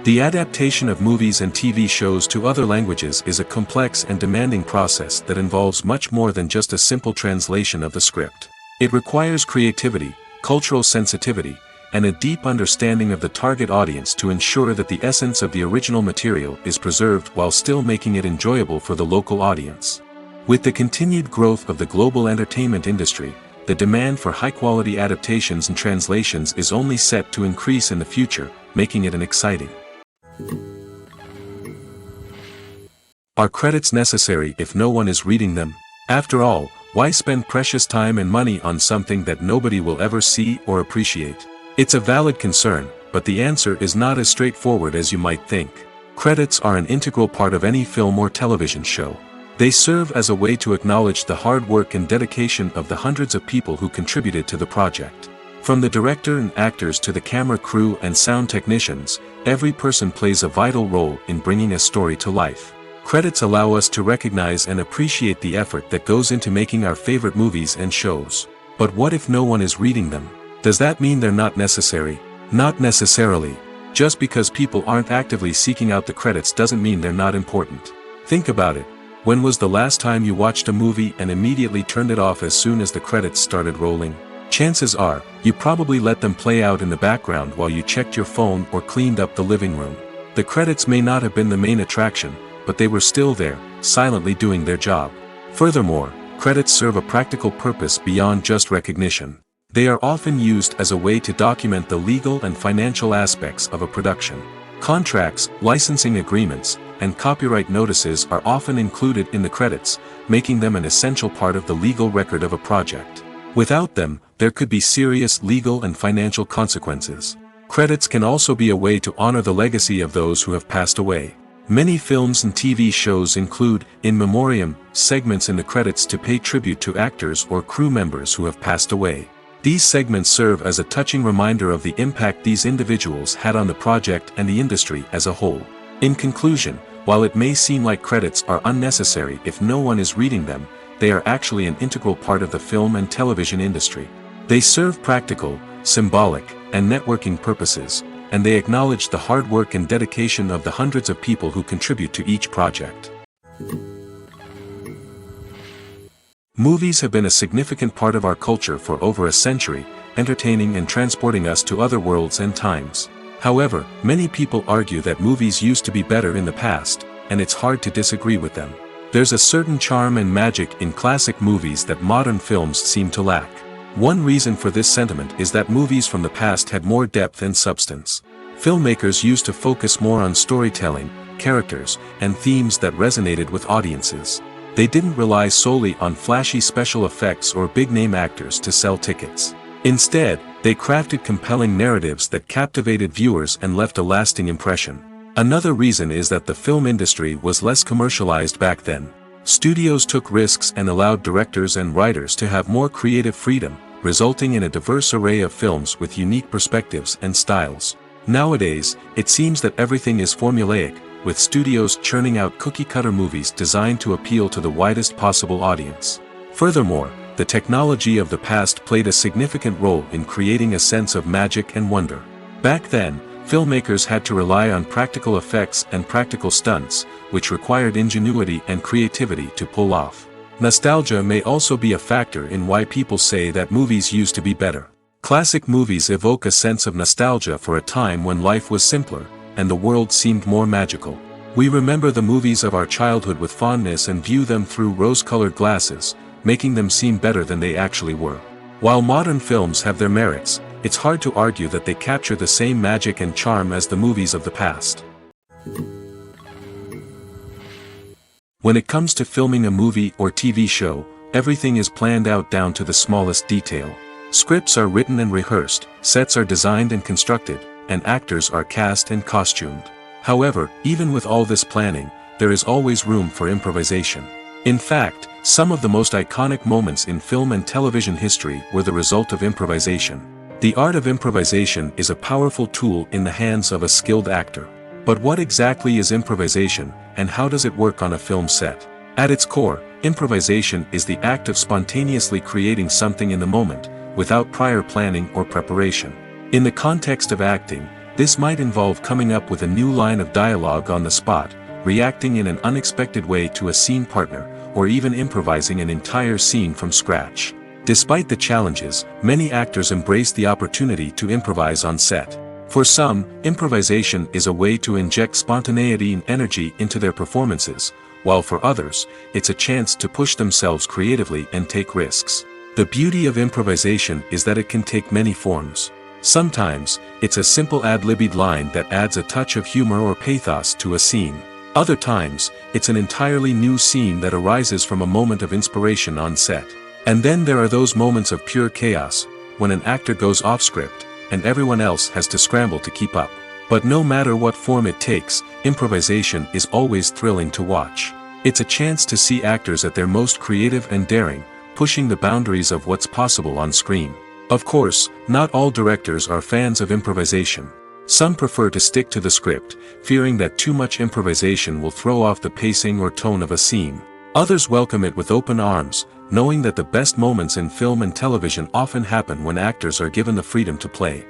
The adaptation of movies and TV shows to other languages is a complex and demanding process that involves much more than just a simple translation of the script. It requires creativity, cultural sensitivity, and a deep understanding of the target audience to ensure that the essence of the original material is preserved while still making it enjoyable for the local audience. With the continued growth of the global entertainment industry, the demand for high-quality adaptations and translations is only set to increase in the future, making it an exciting. Are credits necessary if no one is reading them? After all, why spend precious time and money on something that nobody will ever see or appreciate? It's a valid concern, but the answer is not as straightforward as you might think. Credits are an integral part of any film or television show. They serve as a way to acknowledge the hard work and dedication of the hundreds of people who contributed to the project. From the director and actors to the camera crew and sound technicians, every person plays a vital role in bringing a story to life. Credits allow us to recognize and appreciate the effort that goes into making our favorite movies and shows. But what if no one is reading them? Does that mean they're not necessary? Not necessarily. Just because people aren't actively seeking out the credits doesn't mean they're not important. Think about it. When was the last time you watched a movie and immediately turned it off as soon as the credits started rolling? Chances are, you probably let them play out in the background while you checked your phone or cleaned up the living room. The credits may not have been the main attraction, but they were still there, silently doing their job. Furthermore, credits serve a practical purpose beyond just recognition. They are often used as a way to document the legal and financial aspects of a production. Contracts, licensing agreements, and copyright notices are often included in the credits, making them an essential part of the legal record of a project. Without them, there could be serious legal and financial consequences. Credits can also be a way to honor the legacy of those who have passed away. Many films and TV shows include in memoriam segments in the credits to pay tribute to actors or crew members who have passed away. These segments serve as a touching reminder of the impact these individuals had on the project and the industry as a whole. In conclusion, while it may seem like credits are unnecessary if no one is reading them, they are actually an integral part of the film and television industry. They serve practical, symbolic, and networking purposes, and they acknowledge the hard work and dedication of the hundreds of people who contribute to each project. Movies have been a significant part of our culture for over a century, entertaining and transporting us to other worlds and times. However, many people argue that movies used to be better in the past, and it's hard to disagree with them. There's a certain charm and magic in classic movies that modern films seem to lack. One reason for this sentiment is that movies from the past had more depth and substance. Filmmakers used to focus more on storytelling, characters, and themes that resonated with audiences. They didn't rely solely on flashy special effects or big-name actors to sell tickets. Instead, they crafted compelling narratives that captivated viewers and left a lasting impression. Another reason is that the film industry was less commercialized back then. Studios took risks and allowed directors and writers to have more creative freedom, resulting in a diverse array of films with unique perspectives and styles. Nowadays, it seems that everything is formulaic, with studios churning out cookie-cutter movies designed to appeal to the widest possible audience. Furthermore, the technology of the past played a significant role in creating a sense of magic and wonder. Back then, filmmakers had to rely on practical effects and practical stunts, which required ingenuity and creativity to pull off. Nostalgia may also be a factor in why people say that movies used to be better. Classic movies evoke a sense of nostalgia for a time when life was simpler, and the world seemed more magical. We remember the movies of our childhood with fondness and view them through rose-colored glasses, making them seem better than they actually were. While modern films have their merits, it's hard to argue that they capture the same magic and charm as the movies of the past. When it comes to filming a movie or TV show, everything is planned out down to the smallest detail. Scripts are written and rehearsed, sets are designed and constructed, and actors are cast and costumed. However, even with all this planning, there is always room for improvisation. In fact, some of the most iconic moments in film and television history were the result of improvisation. The art of improvisation is a powerful tool in the hands of a skilled actor. But what exactly is improvisation, and how does it work on a film set? At its core, improvisation is the act of spontaneously creating something in the moment, without prior planning or preparation. In the context of acting, this might involve coming up with a new line of dialogue on the spot, reacting in an unexpected way to a scene partner, or even improvising an entire scene from scratch. Despite the challenges, many actors embrace the opportunity to improvise on set. For some, improvisation is a way to inject spontaneity and energy into their performances, while for others, it's a chance to push themselves creatively and take risks. The beauty of improvisation is that it can take many forms. Sometimes, it's a simple ad-libbed line that adds a touch of humor or pathos to a scene. Other times, it's an entirely new scene that arises from a moment of inspiration on set. And then there are those moments of pure chaos, when an actor goes off script, and everyone else has to scramble to keep up. But no matter what form it takes, improvisation is always thrilling to watch. It's a chance to see actors at their most creative and daring, pushing the boundaries of what's possible on screen. Of course, not all directors are fans of improvisation. Some prefer to stick to the script, fearing that too much improvisation will throw off the pacing or tone of a scene. Others welcome it with open arms, knowing that the best moments in film and television often happen when actors are given the freedom to play.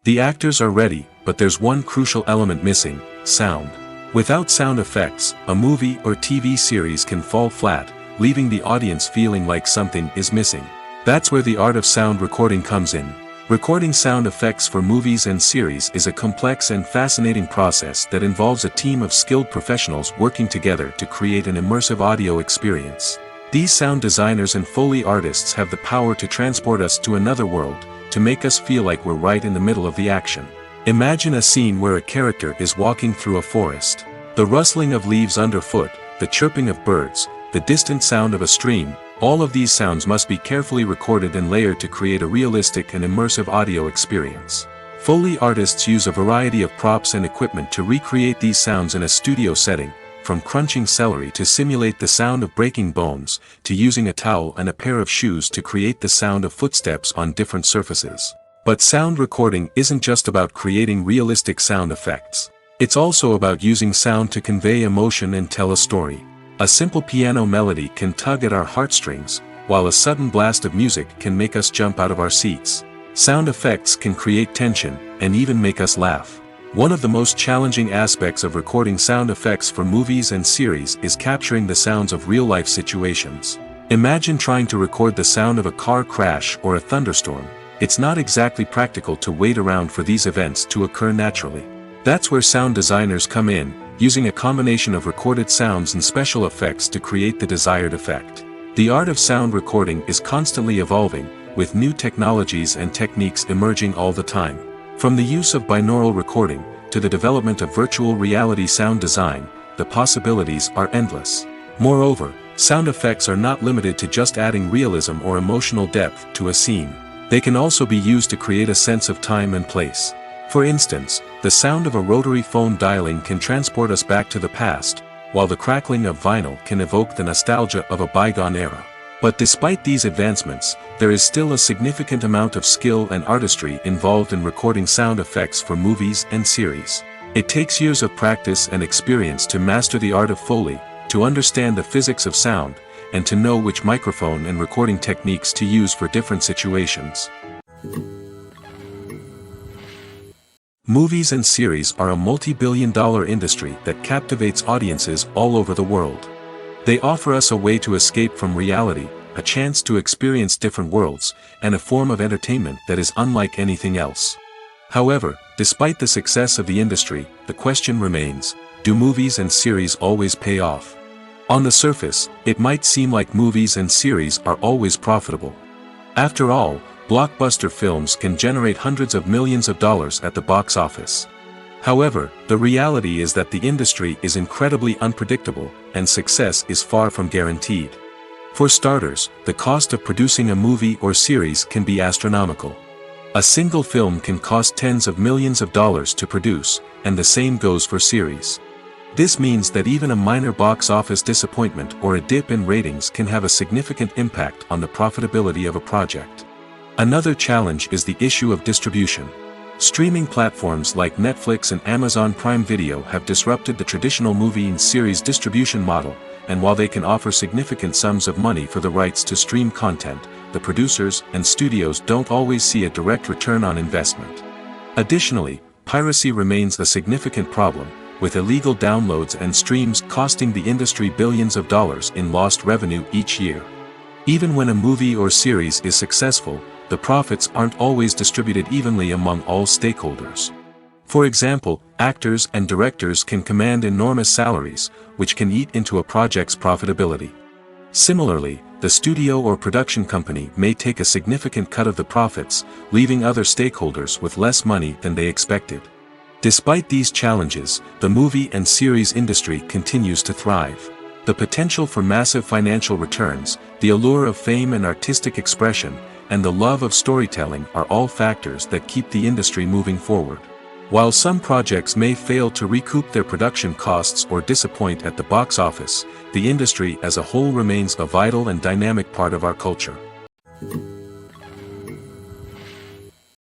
The actors are ready, but there's one crucial element missing: sound. Without sound effects, a movie or TV series can fall flat, leaving the audience feeling like something is missing. That's where the art of sound recording comes in. Recording sound effects for movies and series is a complex and fascinating process that involves a team of skilled professionals working together to create an immersive audio experience. These sound designers and Foley artists have the power to transport us to another world, to make us feel like we're right in the middle of the action. Imagine a scene where a character is walking through a forest. The rustling of leaves underfoot, the chirping of birds, the distant sound of a stream, all of these sounds must be carefully recorded and layered to create a realistic and immersive audio experience. Foley artists use a variety of props and equipment to recreate these sounds in a studio setting, from crunching celery to simulate the sound of breaking bones, to using a towel and a pair of shoes to create the sound of footsteps on different surfaces. But sound recording isn't just about creating realistic sound effects. It's also about using sound to convey emotion and tell a story. A simple piano melody can tug at our heartstrings, while a sudden blast of music can make us jump out of our seats. Sound effects can create tension, and even make us laugh. One of the most challenging aspects of recording sound effects for movies and series is capturing the sounds of real-life situations. Imagine trying to record the sound of a car crash or a thunderstorm. It's not exactly practical to wait around for these events to occur naturally. That's where sound designers come in, using a combination of recorded sounds and special effects to create the desired effect. The art of sound recording is constantly evolving, with new technologies and techniques emerging all the time. From the use of binaural recording, to the development of virtual reality sound design, the possibilities are endless. Moreover, sound effects are not limited to just adding realism or emotional depth to a scene. They can also be used to create a sense of time and place. For instance, the sound of a rotary phone dialing can transport us back to the past, while the crackling of vinyl can evoke the nostalgia of a bygone era. But despite these advancements, there is still a significant amount of skill and artistry involved in recording sound effects for movies and series. It takes years of practice and experience to master the art of Foley, to understand the physics of sound, and to know which microphone and recording techniques to use for different situations. Movies and series are a multi-billion-dollar industry that captivates audiences all over the world. They offer us a way to escape from reality, a chance to experience different worlds, and a form of entertainment that is unlike anything else. However, despite the success of the industry, the question remains, do movies and series always pay off? On the surface, it might seem like movies and series are always profitable. After all, blockbuster films can generate hundreds of millions of dollars at the box office. However, the reality is that the industry is incredibly unpredictable, and success is far from guaranteed. For starters, the cost of producing a movie or series can be astronomical. A single film can cost tens of millions of dollars to produce, and the same goes for series. This means that even a minor box office disappointment or a dip in ratings can have a significant impact on the profitability of a project. Another challenge is the issue of distribution. Streaming platforms like Netflix and Amazon Prime Video have disrupted the traditional movie and series distribution model, and while they can offer significant sums of money for the rights to stream content, the producers and studios don't always see a direct return on investment. Additionally, piracy remains a significant problem, with illegal downloads and streams costing the industry billions of dollars in lost revenue each year. Even when a movie or series is successful, the profits aren't always distributed evenly among all stakeholders. For example, actors and directors can command enormous salaries, which can eat into a project's profitability. Similarly, the studio or production company may take a significant cut of the profits, leaving other stakeholders with less money than they expected. Despite these challenges, the movie and series industry continues to thrive. The potential for massive financial returns, the allure of fame and artistic expression, and the love of storytelling are all factors that keep the industry moving forward. While some projects may fail to recoup their production costs or disappoint at the box office, the industry as a whole remains a vital and dynamic part of our culture.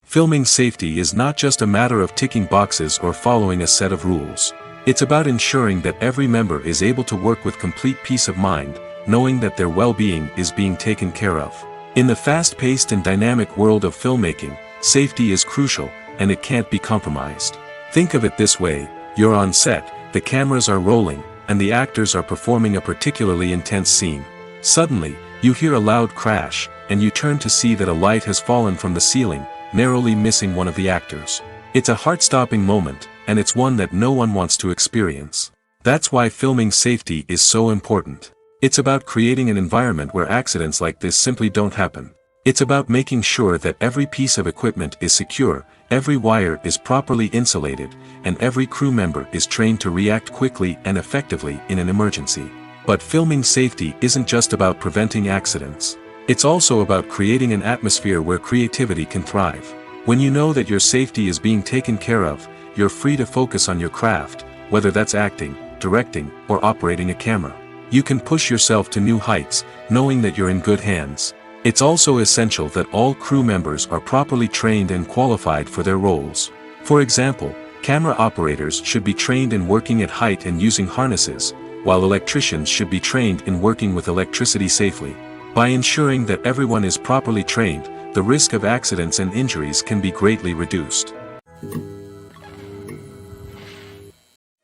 Filming safety is not just a matter of ticking boxes or following a set of rules. It's about ensuring that every member is able to work with complete peace of mind, knowing that their well-being is being taken care of. In the fast-paced and dynamic world of filmmaking, safety is crucial, and it can't be compromised. Think of it this way, you're on set, the cameras are rolling, and the actors are performing a particularly intense scene. Suddenly, you hear a loud crash, and you turn to see that a light has fallen from the ceiling, narrowly missing one of the actors. It's a heart-stopping moment, and it's one that no one wants to experience. That's why filming safety is so important. It's about creating an environment where accidents like this simply don't happen. It's about making sure that every piece of equipment is secure, every wire is properly insulated, and every crew member is trained to react quickly and effectively in an emergency. But filming safety isn't just about preventing accidents. It's also about creating an atmosphere where creativity can thrive. When you know that your safety is being taken care of, you're free to focus on your craft, whether that's acting, directing, or operating a camera. You can push yourself to new heights, knowing that you're in good hands. It's also essential that all crew members are properly trained and qualified for their roles. For example, camera operators should be trained in working at height and using harnesses, while electricians should be trained in working with electricity safely. By ensuring that everyone is properly trained, the risk of accidents and injuries can be greatly reduced.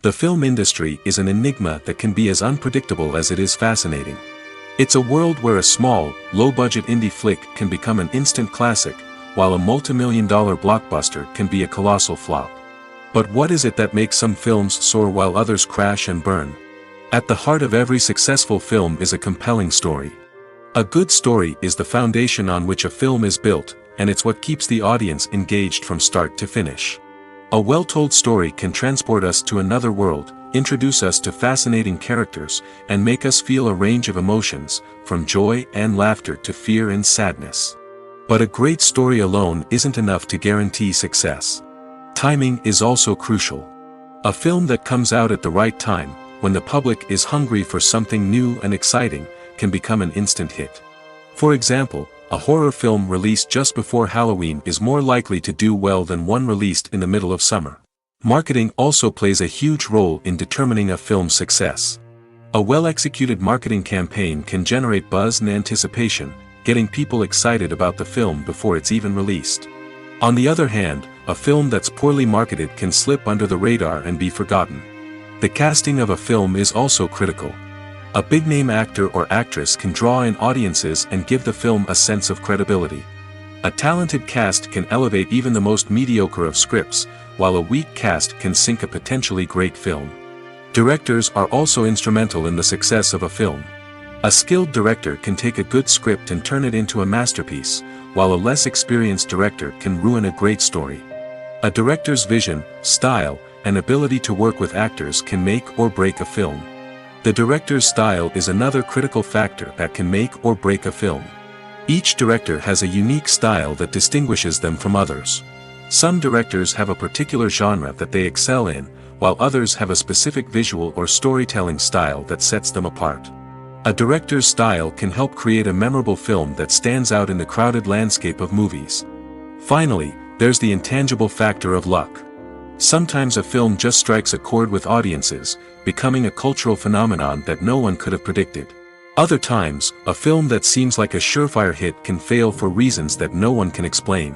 The film industry is an enigma that can be as unpredictable as it is fascinating. It's a world where a small, low-budget indie flick can become an instant classic, while a multi-million-dollar blockbuster can be a colossal flop. But what is it that makes some films soar while others crash and burn? At the heart of every successful film is a compelling story. A good story is the foundation on which a film is built, and it's what keeps the audience engaged from start to finish. A well-told story can transport us to another world, introduce us to fascinating characters, and make us feel a range of emotions, from joy and laughter to fear and sadness. But a great story alone isn't enough to guarantee success. Timing is also crucial. A film that comes out at the right time, when the public is hungry for something new and exciting, can become an instant hit. For example, a horror film released just before Halloween is more likely to do well than one released in the middle of summer. Marketing also plays a huge role in determining a film's success. A well-executed marketing campaign can generate buzz and anticipation, getting people excited about the film before it's even released. On the other hand, a film that's poorly marketed can slip under the radar and be forgotten. The casting of a film is also critical. A big-name actor or actress can draw in audiences and give the film a sense of credibility. A talented cast can elevate even the most mediocre of scripts, while a weak cast can sink a potentially great film. Directors are also instrumental in the success of a film. A skilled director can take a good script and turn it into a masterpiece, while a less experienced director can ruin a great story. A director's vision, style, and ability to work with actors can make or break a film. The director's style is another critical factor that can make or break a film. Each director has a unique style that distinguishes them from others. Some directors have a particular genre that they excel in, while others have a specific visual or storytelling style that sets them apart. A director's style can help create a memorable film that stands out in the crowded landscape of movies. Finally, there's the intangible factor of luck. Sometimes a film just strikes a chord with audiences, becoming a cultural phenomenon that no one could have predicted. Other times, a film that seems like a surefire hit can fail for reasons that no one can explain.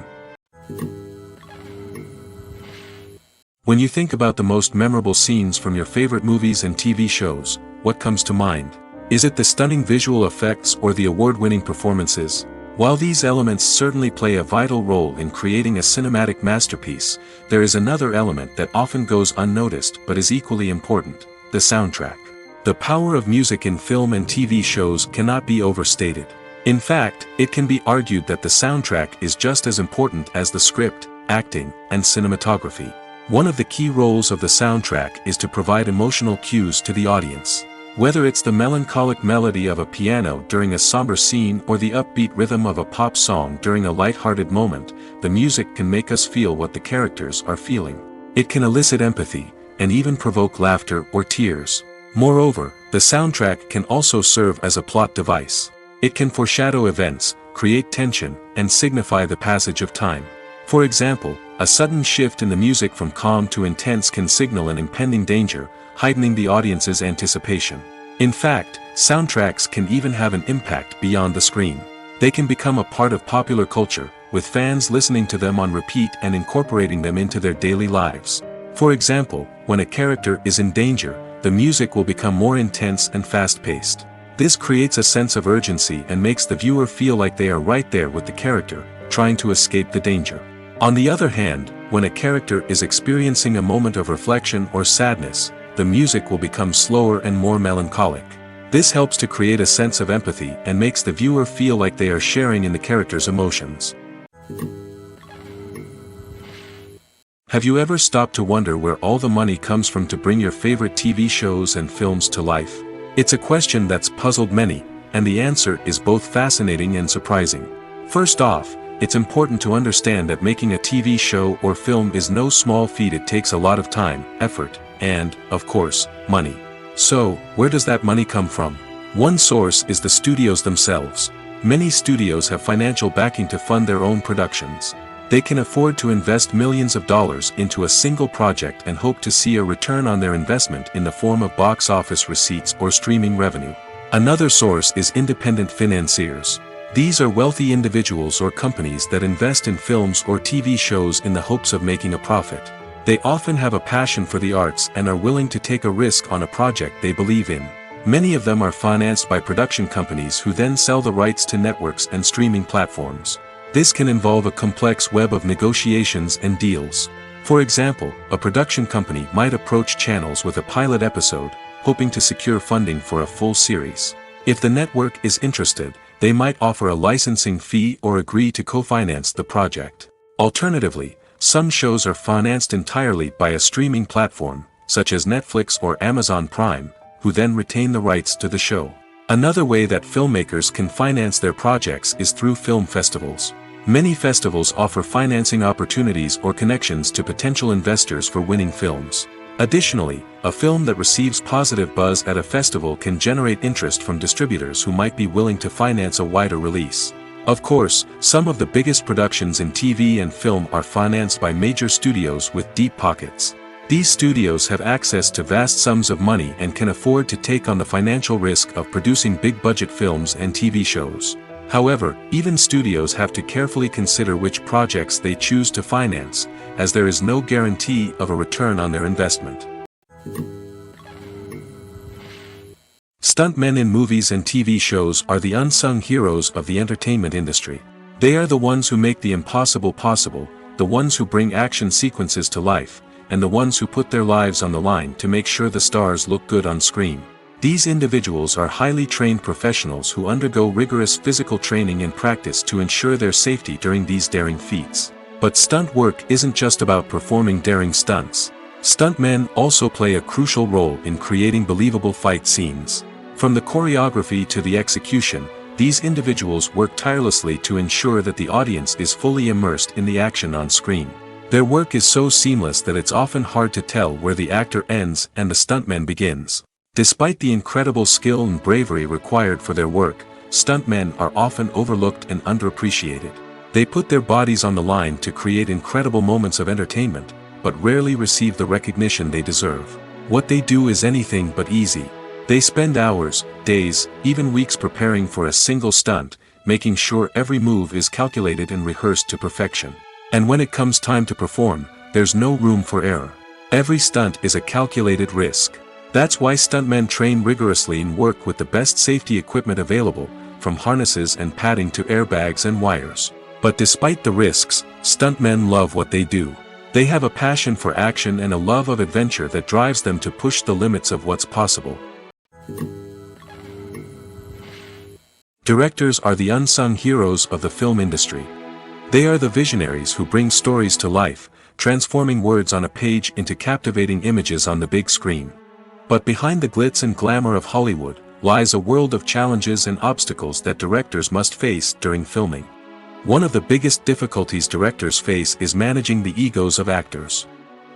When you think about the most memorable scenes from your favorite movies and TV shows, what comes to mind? Is it the stunning visual effects or the award-winning performances? While these elements certainly play a vital role in creating a cinematic masterpiece, there is another element that often goes unnoticed but is equally important: the soundtrack. The power of music in film and TV shows cannot be overstated. In fact, it can be argued that the soundtrack is just as important as the script, acting, and cinematography. One of the key roles of the soundtrack is to provide emotional cues to the audience. Whether it's the melancholic melody of a piano during a somber scene or the upbeat rhythm of a pop song during a light-hearted moment, the music can make us feel what the characters are feeling. It can elicit empathy, and even provoke laughter or tears. Moreover, the soundtrack can also serve as a plot device. It can foreshadow events, create tension, and signify the passage of time. For example, a sudden shift in the music from calm to intense can signal an impending danger, heightening the audience's anticipation. In fact, soundtracks can even have an impact beyond the screen. They can become a part of popular culture, with fans listening to them on repeat and incorporating them into their daily lives. For example, when a character is in danger, the music will become more intense and fast-paced. This creates a sense of urgency and makes the viewer feel like they are right there with the character, trying to escape the danger. On the other hand, when a character is experiencing a moment of reflection or sadness, the music will become slower and more melancholic. This helps to create a sense of empathy and makes the viewer feel like they are sharing in the character's emotions. Have you ever stopped to wonder where all the money comes from to bring your favorite TV shows and films to life? It's a question that's puzzled many, and the answer is both fascinating and surprising. First off, it's important to understand that making a TV show or film is no small feat. It takes a lot of time, effort, and, of course, money. So, where does that money come from? One source is the studios themselves. Many studios have financial backing to fund their own productions. They can afford to invest millions of dollars into a single project and hope to see a return on their investment in the form of box office receipts or streaming revenue. Another source is independent financiers. These are wealthy individuals or companies that invest in films or TV shows in the hopes of making a profit. They often have a passion for the arts and are willing to take a risk on a project they believe in. Many of them are financed by production companies who then sell the rights to networks and streaming platforms. This can involve a complex web of negotiations and deals. For example, a production company might approach channels with a pilot episode, hoping to secure funding for a full series. If the network is interested, they might offer a licensing fee or agree to co-finance the project. Alternatively, some shows are financed entirely by a streaming platform, such as Netflix or Amazon Prime, who then retain the rights to the show. Another way that filmmakers can finance their projects is through film festivals. Many festivals offer financing opportunities or connections to potential investors for winning films. Additionally, a film that receives positive buzz at a festival can generate interest from distributors who might be willing to finance a wider release. Of course, some of the biggest productions in TV and film are financed by major studios with deep pockets. These studios have access to vast sums of money and can afford to take on the financial risk of producing big-budget films and TV shows. However, even studios have to carefully consider which projects they choose to finance, as there is no guarantee of a return on their investment. Stuntmen in movies and TV shows are the unsung heroes of the entertainment industry. They are the ones who make the impossible possible, the ones who bring action sequences to life, and the ones who put their lives on the line to make sure the stars look good on screen. These individuals are highly trained professionals who undergo rigorous physical training and practice to ensure their safety during these daring feats. But stunt work isn't just about performing daring stunts. Stuntmen also play a crucial role in creating believable fight scenes. From the choreography to the execution, these individuals work tirelessly to ensure that the audience is fully immersed in the action on screen. Their work is so seamless that it's often hard to tell where the actor ends and the stuntman begins. Despite the incredible skill and bravery required for their work, stuntmen are often overlooked and underappreciated. They put their bodies on the line to create incredible moments of entertainment, but rarely receive the recognition they deserve. What they do is anything but easy. They spend hours, days, even weeks preparing for a single stunt, making sure every move is calculated and rehearsed to perfection. And when it comes time to perform, there's no room for error. Every stunt is a calculated risk. That's why stuntmen train rigorously and work with the best safety equipment available, from harnesses and padding to airbags and wires. But despite the risks, stuntmen love what they do. They have a passion for action and a love of adventure that drives them to push the limits of what's possible. Directors are the unsung heroes of the film industry. They are the visionaries who bring stories to life, transforming words on a page into captivating images on the big screen. But behind the glitz and glamour of Hollywood, lies a world of challenges and obstacles that directors must face during filming. One of the biggest difficulties directors face is managing the egos of actors.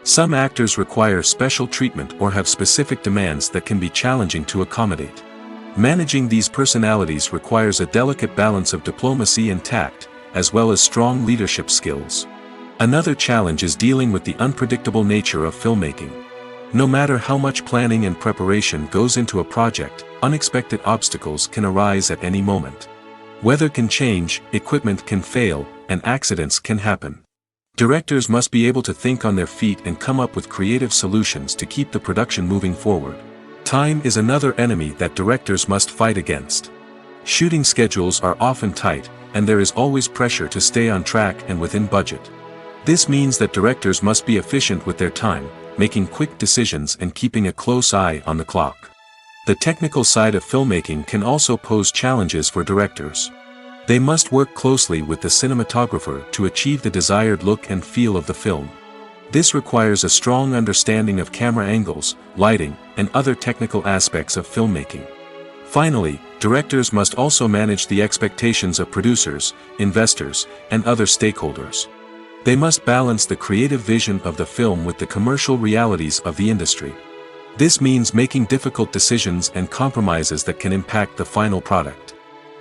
Some actors require special treatment or have specific demands that can be challenging to accommodate. Managing these personalities requires a delicate balance of diplomacy and tact, as well as strong leadership skills. Another challenge is dealing with the unpredictable nature of filmmaking. No matter how much planning and preparation goes into a project, unexpected obstacles can arise at any moment. Weather can change, equipment can fail, and accidents can happen. Directors must be able to think on their feet and come up with creative solutions to keep the production moving forward. Time is another enemy that directors must fight against. Shooting schedules are often tight, and there is always pressure to stay on track and within budget. This means that directors must be efficient with their time, making quick decisions and keeping a close eye on the clock. The technical side of filmmaking can also pose challenges for directors. They must work closely with the cinematographer to achieve the desired look and feel of the film. This requires a strong understanding of camera angles, lighting, and other technical aspects of filmmaking. Finally, directors must also manage the expectations of producers, investors, and other stakeholders. They must balance the creative vision of the film with the commercial realities of the industry. This means making difficult decisions and compromises that can impact the final product.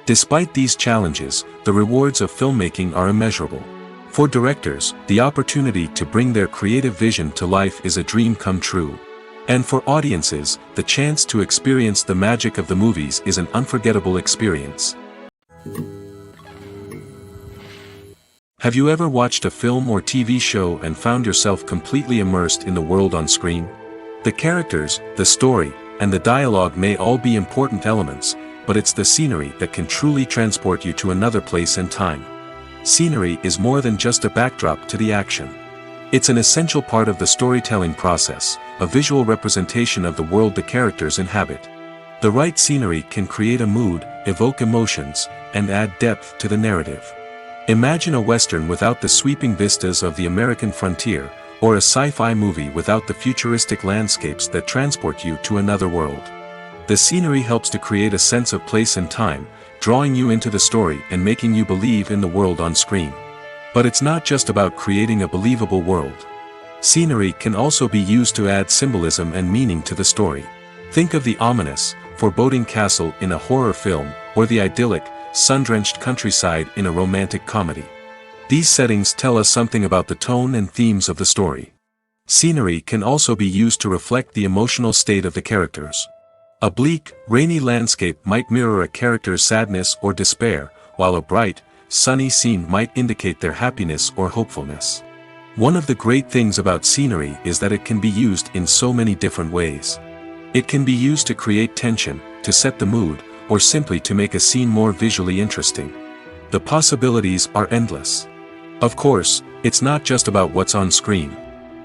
Despite these challenges, the rewards of filmmaking are immeasurable. For directors, the opportunity to bring their creative vision to life is a dream come true. And for audiences, the chance to experience the magic of the movies is an unforgettable experience. Have you ever watched a film or TV show and found yourself completely immersed in the world on screen? The characters, the story, and the dialogue may all be important elements, but it's the scenery that can truly transport you to another place and time. Scenery is more than just a backdrop to the action. It's an essential part of the storytelling process, a visual representation of the world the characters inhabit. The right scenery can create a mood, evoke emotions, and add depth to the narrative. Imagine a Western without the sweeping vistas of the American frontier, or a sci-fi movie without the futuristic landscapes that transport you to another world. The scenery helps to create a sense of place and time, drawing you into the story and making you believe in the world on screen. But it's not just about creating a believable world. Scenery can also be used to add symbolism and meaning to the story. Think of the ominous, foreboding castle in a horror film, or the idyllic, sun-drenched countryside in a romantic comedy. These settings tell us something about the tone and themes of the story. Scenery can also be used to reflect the emotional state of the characters. A bleak, rainy landscape might mirror a character's sadness or despair, while a bright, sunny scene might indicate their happiness or hopefulness. One of the great things about scenery is that it can be used in so many different ways. It can be used to create tension, to set the mood, or simply to make a scene more visually interesting. The possibilities are endless. Of course, it's not just about what's on screen.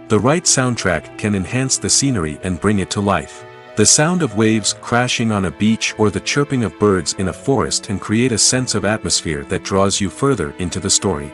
The right soundtrack can enhance the scenery and bring it to life. The sound of waves crashing on a beach or the chirping of birds in a forest can create a sense of atmosphere that draws you further into the story.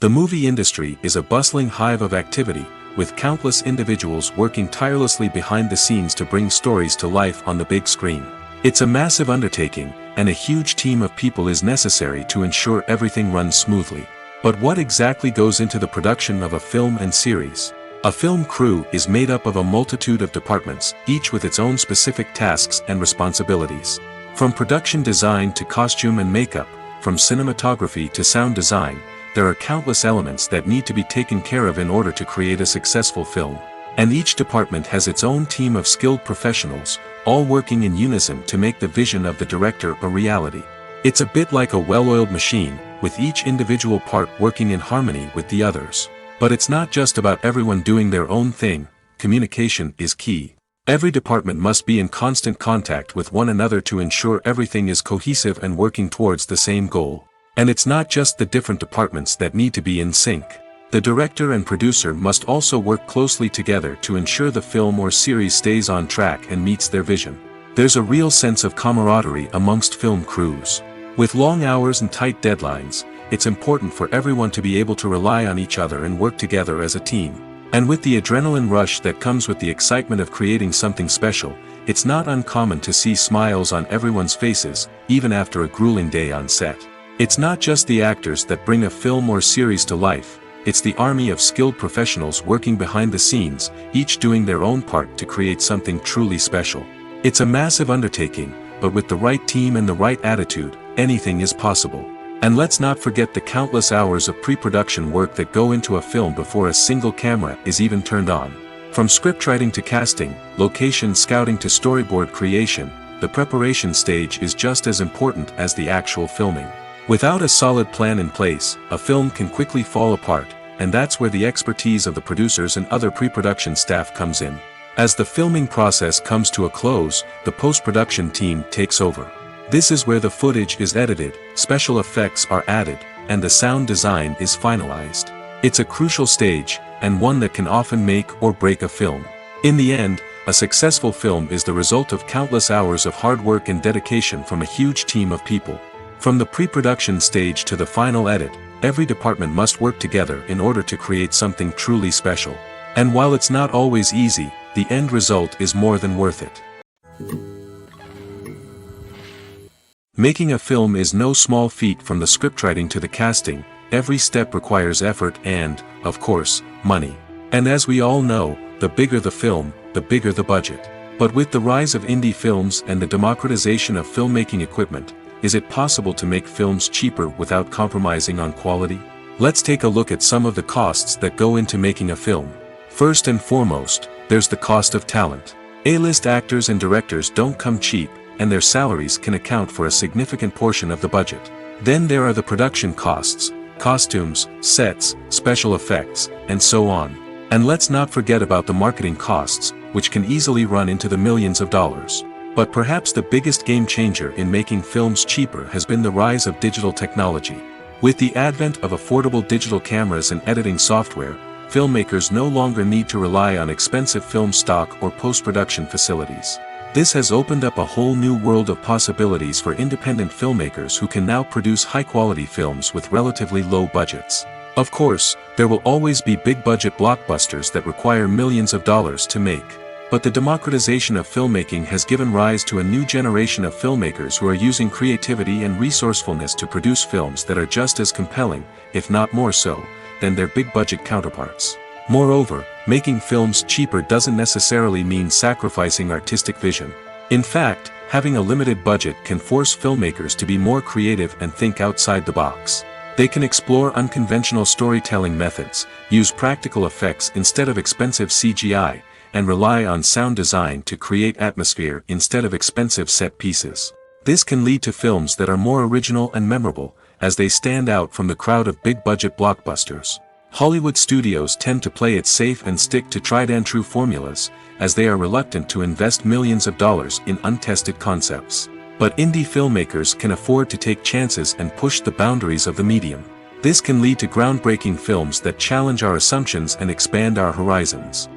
The movie industry is a bustling hive of activity, with countless individuals working tirelessly behind the scenes to bring stories to life on the big screen. It's a massive undertaking, and a huge team of people is necessary to ensure everything runs smoothly. But what exactly goes into the production of a film and series? A film crew is made up of a multitude of departments, each with its own specific tasks and responsibilities. From production design to costume and makeup, from cinematography to sound design, there are countless elements that need to be taken care of in order to create a successful film. And each department has its own team of skilled professionals, all working in unison to make the vision of the director a reality. It's a bit like a well-oiled machine, with each individual part working in harmony with the others. But it's not just about everyone doing their own thing. Communication is key. Every department must be in constant contact with one another to ensure everything is cohesive and working towards the same goal. And it's not just the different departments that need to be in sync. The director and producer must also work closely together to ensure the film or series stays on track and meets their vision. There's a real sense of camaraderie amongst film crews. With long hours and tight deadlines, it's important for everyone to be able to rely on each other and work together as a team. And with the adrenaline rush that comes with the excitement of creating something special, it's not uncommon to see smiles on everyone's faces, even after a grueling day on set. It's not just the actors that bring a film or series to life, it's the army of skilled professionals working behind the scenes, each doing their own part to create something truly special. It's a massive undertaking, but with the right team and the right attitude, anything is possible. And let's not forget the countless hours of pre-production work that go into a film before a single camera is even turned on. From scriptwriting to casting, location scouting to storyboard creation, the preparation stage is just as important as the actual filming. Without a solid plan in place, a film can quickly fall apart, and that's where the expertise of the producers and other pre-production staff comes in. As the filming process comes to a close, the post-production team takes over. This is where the footage is edited, special effects are added, and the sound design is finalized. It's a crucial stage, and one that can often make or break a film. In the end, a successful film is the result of countless hours of hard work and dedication from a huge team of people. From the pre-production stage to the final edit, every department must work together in order to create something truly special. And while it's not always easy, the end result is more than worth it. Making a film is no small feat. From the scriptwriting to the casting, every step requires effort and, of course, money. And as we all know, the bigger the film, the bigger the budget. But with the rise of indie films and the democratization of filmmaking equipment, is it possible to make films cheaper without compromising on quality? Let's take a look at some of the costs that go into making a film. First and foremost, there's the cost of talent. A-list actors and directors don't come cheap, and their salaries can account for a significant portion of the budget. Then there are the production costs, costumes, sets, special effects, and so on. And let's not forget about the marketing costs, which can easily run into the millions of dollars. But perhaps the biggest game changer in making films cheaper has been the rise of digital technology. With the advent of affordable digital cameras and editing software, filmmakers no longer need to rely on expensive film stock or post-production facilities. This has opened up a whole new world of possibilities for independent filmmakers who can now produce high-quality films with relatively low budgets. Of course, there will always be big-budget blockbusters that require millions of dollars to make. But the democratization of filmmaking has given rise to a new generation of filmmakers who are using creativity and resourcefulness to produce films that are just as compelling, if not more so, than their big-budget counterparts. Moreover, making films cheaper doesn't necessarily mean sacrificing artistic vision. In fact, having a limited budget can force filmmakers to be more creative and think outside the box. They can explore unconventional storytelling methods, use practical effects instead of expensive CGI, and rely on sound design to create atmosphere instead of expensive set pieces. This can lead to films that are more original and memorable, as they stand out from the crowd of big-budget blockbusters. Hollywood studios tend to play it safe and stick to tried-and-true formulas, as they are reluctant to invest millions of dollars in untested concepts. But indie filmmakers can afford to take chances and push the boundaries of the medium. This can lead to groundbreaking films that challenge our assumptions and expand our horizons.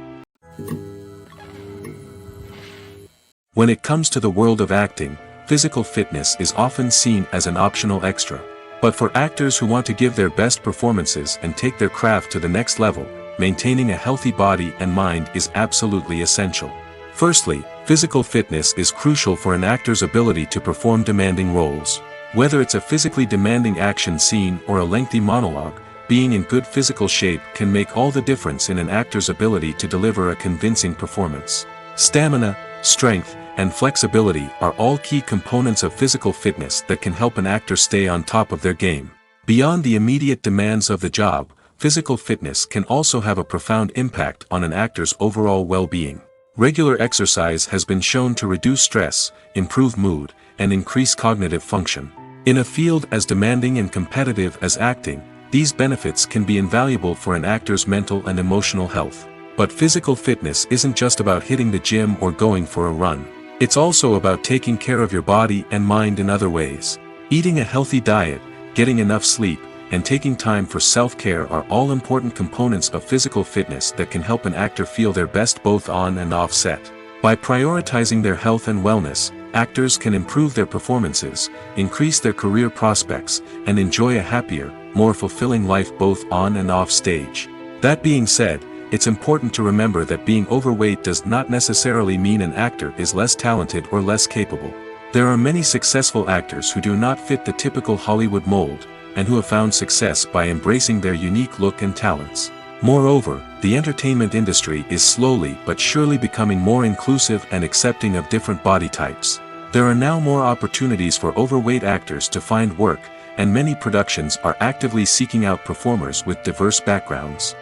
When it comes to the world of acting, physical fitness is often seen as an optional extra. But for actors who want to give their best performances and take their craft to the next level, maintaining a healthy body and mind is absolutely essential. Firstly, physical fitness is crucial for an actor's ability to perform demanding roles. Whether it's a physically demanding action scene or a lengthy monologue, being in good physical shape can make all the difference in an actor's ability to deliver a convincing performance. Stamina, strength, and flexibility are all key components of physical fitness that can help an actor stay on top of their game. Beyond the immediate demands of the job, physical fitness can also have a profound impact on an actor's overall well-being. Regular exercise has been shown to reduce stress, improve mood, and increase cognitive function. In a field as demanding and competitive as acting, these benefits can be invaluable for an actor's mental and emotional health. But physical fitness isn't just about hitting the gym or going for a run. It's also about taking care of your body and mind in other ways. Eating a healthy diet, getting enough sleep, and taking time for self-care are all important components of physical fitness that can help an actor feel their best both on and off set. By prioritizing their health and wellness, actors can improve their performances, increase their career prospects, and enjoy a happier, more fulfilling life both on and off stage. That being said, it's important to remember that being overweight does not necessarily mean an actor is less talented or less capable. There are many successful actors who do not fit the typical Hollywood mold, and who have found success by embracing their unique look and talents. Moreover, the entertainment industry is slowly but surely becoming more inclusive and accepting of different body types. There are now more opportunities for overweight actors to find work, and many productions are actively seeking out performers with diverse backgrounds.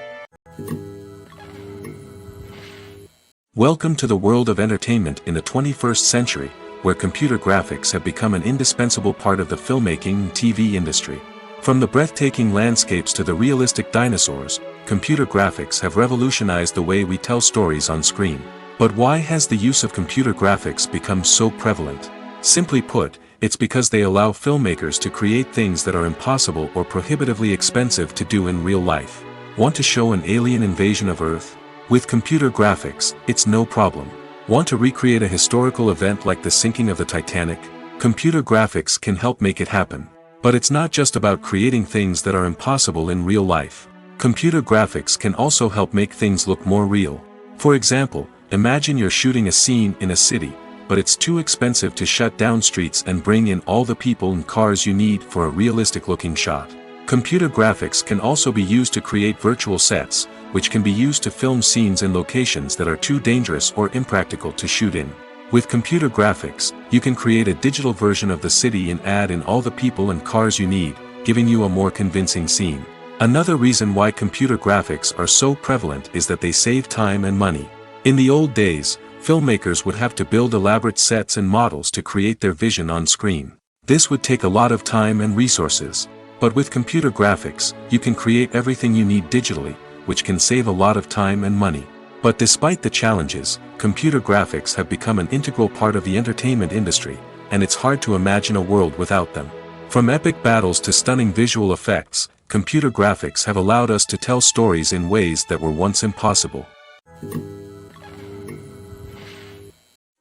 Welcome to the world of entertainment in the 21st century, where computer graphics have become an indispensable part of the filmmaking and TV industry. From the breathtaking landscapes to the realistic dinosaurs, computer graphics have revolutionized the way we tell stories on screen. But why has the use of computer graphics become so prevalent? Simply put, it's because they allow filmmakers to create things that are impossible or prohibitively expensive to do in real life. Want to show an alien invasion of Earth? With computer graphics, it's no problem. Want to recreate a historical event like the sinking of the Titanic? Computer graphics can help make it happen. But it's not just about creating things that are impossible in real life. Computer graphics can also help make things look more real. For example, imagine you're shooting a scene in a city, but it's too expensive to shut down streets and bring in all the people and cars you need for a realistic-looking shot. Computer graphics can also be used to create virtual sets, which can be used to film scenes in locations that are too dangerous or impractical to shoot in. With computer graphics, you can create a digital version of the city and add in all the people and cars you need, giving you a more convincing scene. Another reason why computer graphics are so prevalent is that they save time and money. In the old days, filmmakers would have to build elaborate sets and models to create their vision on screen. This would take a lot of time and resources. But with computer graphics, you can create everything you need digitally, which can save a lot of time and money. But despite the challenges, computer graphics have become an integral part of the entertainment industry, and it's hard to imagine a world without them. From epic battles to stunning visual effects, computer graphics have allowed us to tell stories in ways that were once impossible.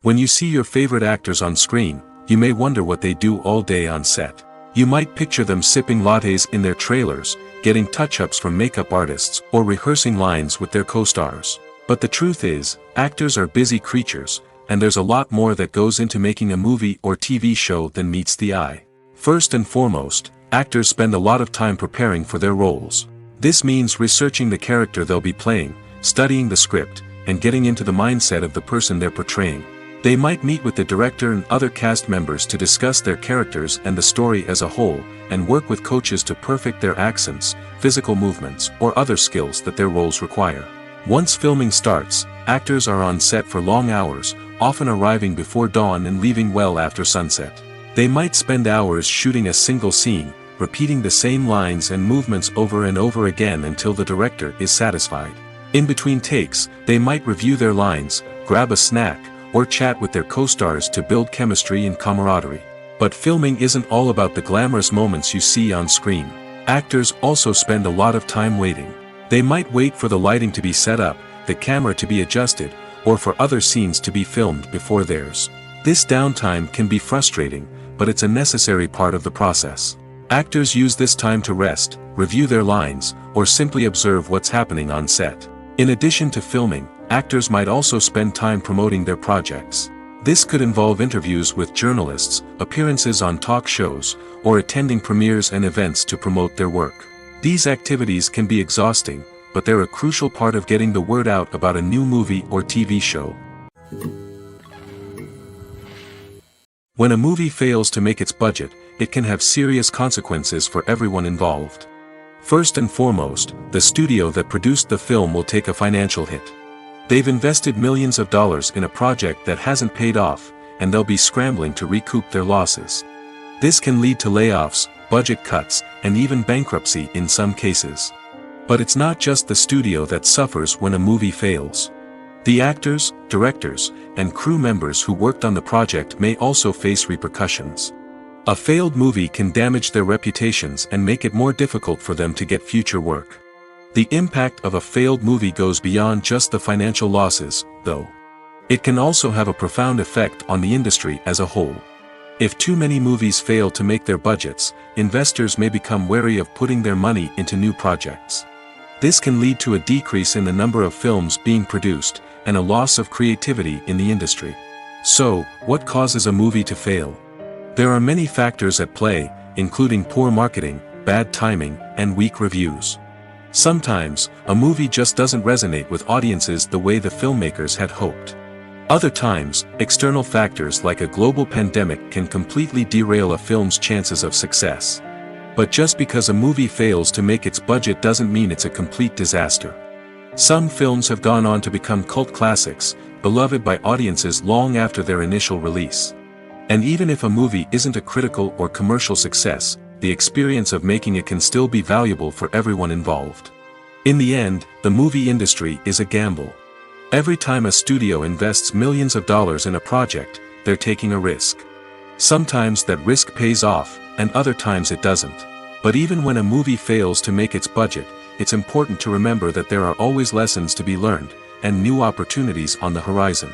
When you see your favorite actors on screen, you may wonder what they do all day on set. You might picture them sipping lattes in their trailers, getting touch-ups from makeup artists, or rehearsing lines with their co-stars. But the truth is, actors are busy creatures, and there's a lot more that goes into making a movie or TV show than meets the eye. First and foremost, actors spend a lot of time preparing for their roles. This means researching the character they'll be playing, studying the script, and getting into the mindset of the person they're portraying. They might meet with the director and other cast members to discuss their characters and the story as a whole, and work with coaches to perfect their accents, physical movements, or other skills that their roles require. Once filming starts, actors are on set for long hours, often arriving before dawn and leaving well after sunset. They might spend hours shooting a single scene, repeating the same lines and movements over and over again until the director is satisfied. In between takes, they might review their lines, grab a snack, or chat with their co-stars to build chemistry and camaraderie. But filming isn't all about the glamorous moments you see on screen. Actors also spend a lot of time waiting. They might wait for the lighting to be set up, the camera to be adjusted, or for other scenes to be filmed before theirs. This downtime can be frustrating, but it's a necessary part of the process. Actors use this time to rest, review their lines, or simply observe what's happening on set. In addition to filming, actors might also spend time promoting their projects. This could involve interviews with journalists, appearances on talk shows, or attending premieres and events to promote their work. These activities can be exhausting, but they're a crucial part of getting the word out about a new movie or TV show. When a movie fails to make its budget, it can have serious consequences for everyone involved. First and foremost, the studio that produced the film will take a financial hit. They've invested millions of dollars in a project that hasn't paid off, and they'll be scrambling to recoup their losses. This can lead to layoffs, budget cuts, and even bankruptcy in some cases. But it's not just the studio that suffers when a movie fails. The actors, directors, and crew members who worked on the project may also face repercussions. A failed movie can damage their reputations and make it more difficult for them to get future work. The impact of a failed movie goes beyond just the financial losses, though. It can also have a profound effect on the industry as a whole. If too many movies fail to make their budgets, investors may become wary of putting their money into new projects. This can lead to a decrease in the number of films being produced, and a loss of creativity in the industry. So, what causes a movie to fail? There are many factors at play, including poor marketing, bad timing, and weak reviews. Sometimes, a movie just doesn't resonate with audiences the way the filmmakers had hoped. Other times, external factors like a global pandemic can completely derail a film's chances of success. But just because a movie fails to make its budget doesn't mean it's a complete disaster. Some films have gone on to become cult classics, beloved by audiences long after their initial release. And even if a movie isn't a critical or commercial success, the experience of making it can still be valuable for everyone involved. In the end, the movie industry is a gamble. Every time a studio invests millions of dollars in a project, they're taking a risk. Sometimes that risk pays off, and other times it doesn't. But even when a movie fails to make its budget, it's important to remember that there are always lessons to be learned, and new opportunities on the horizon.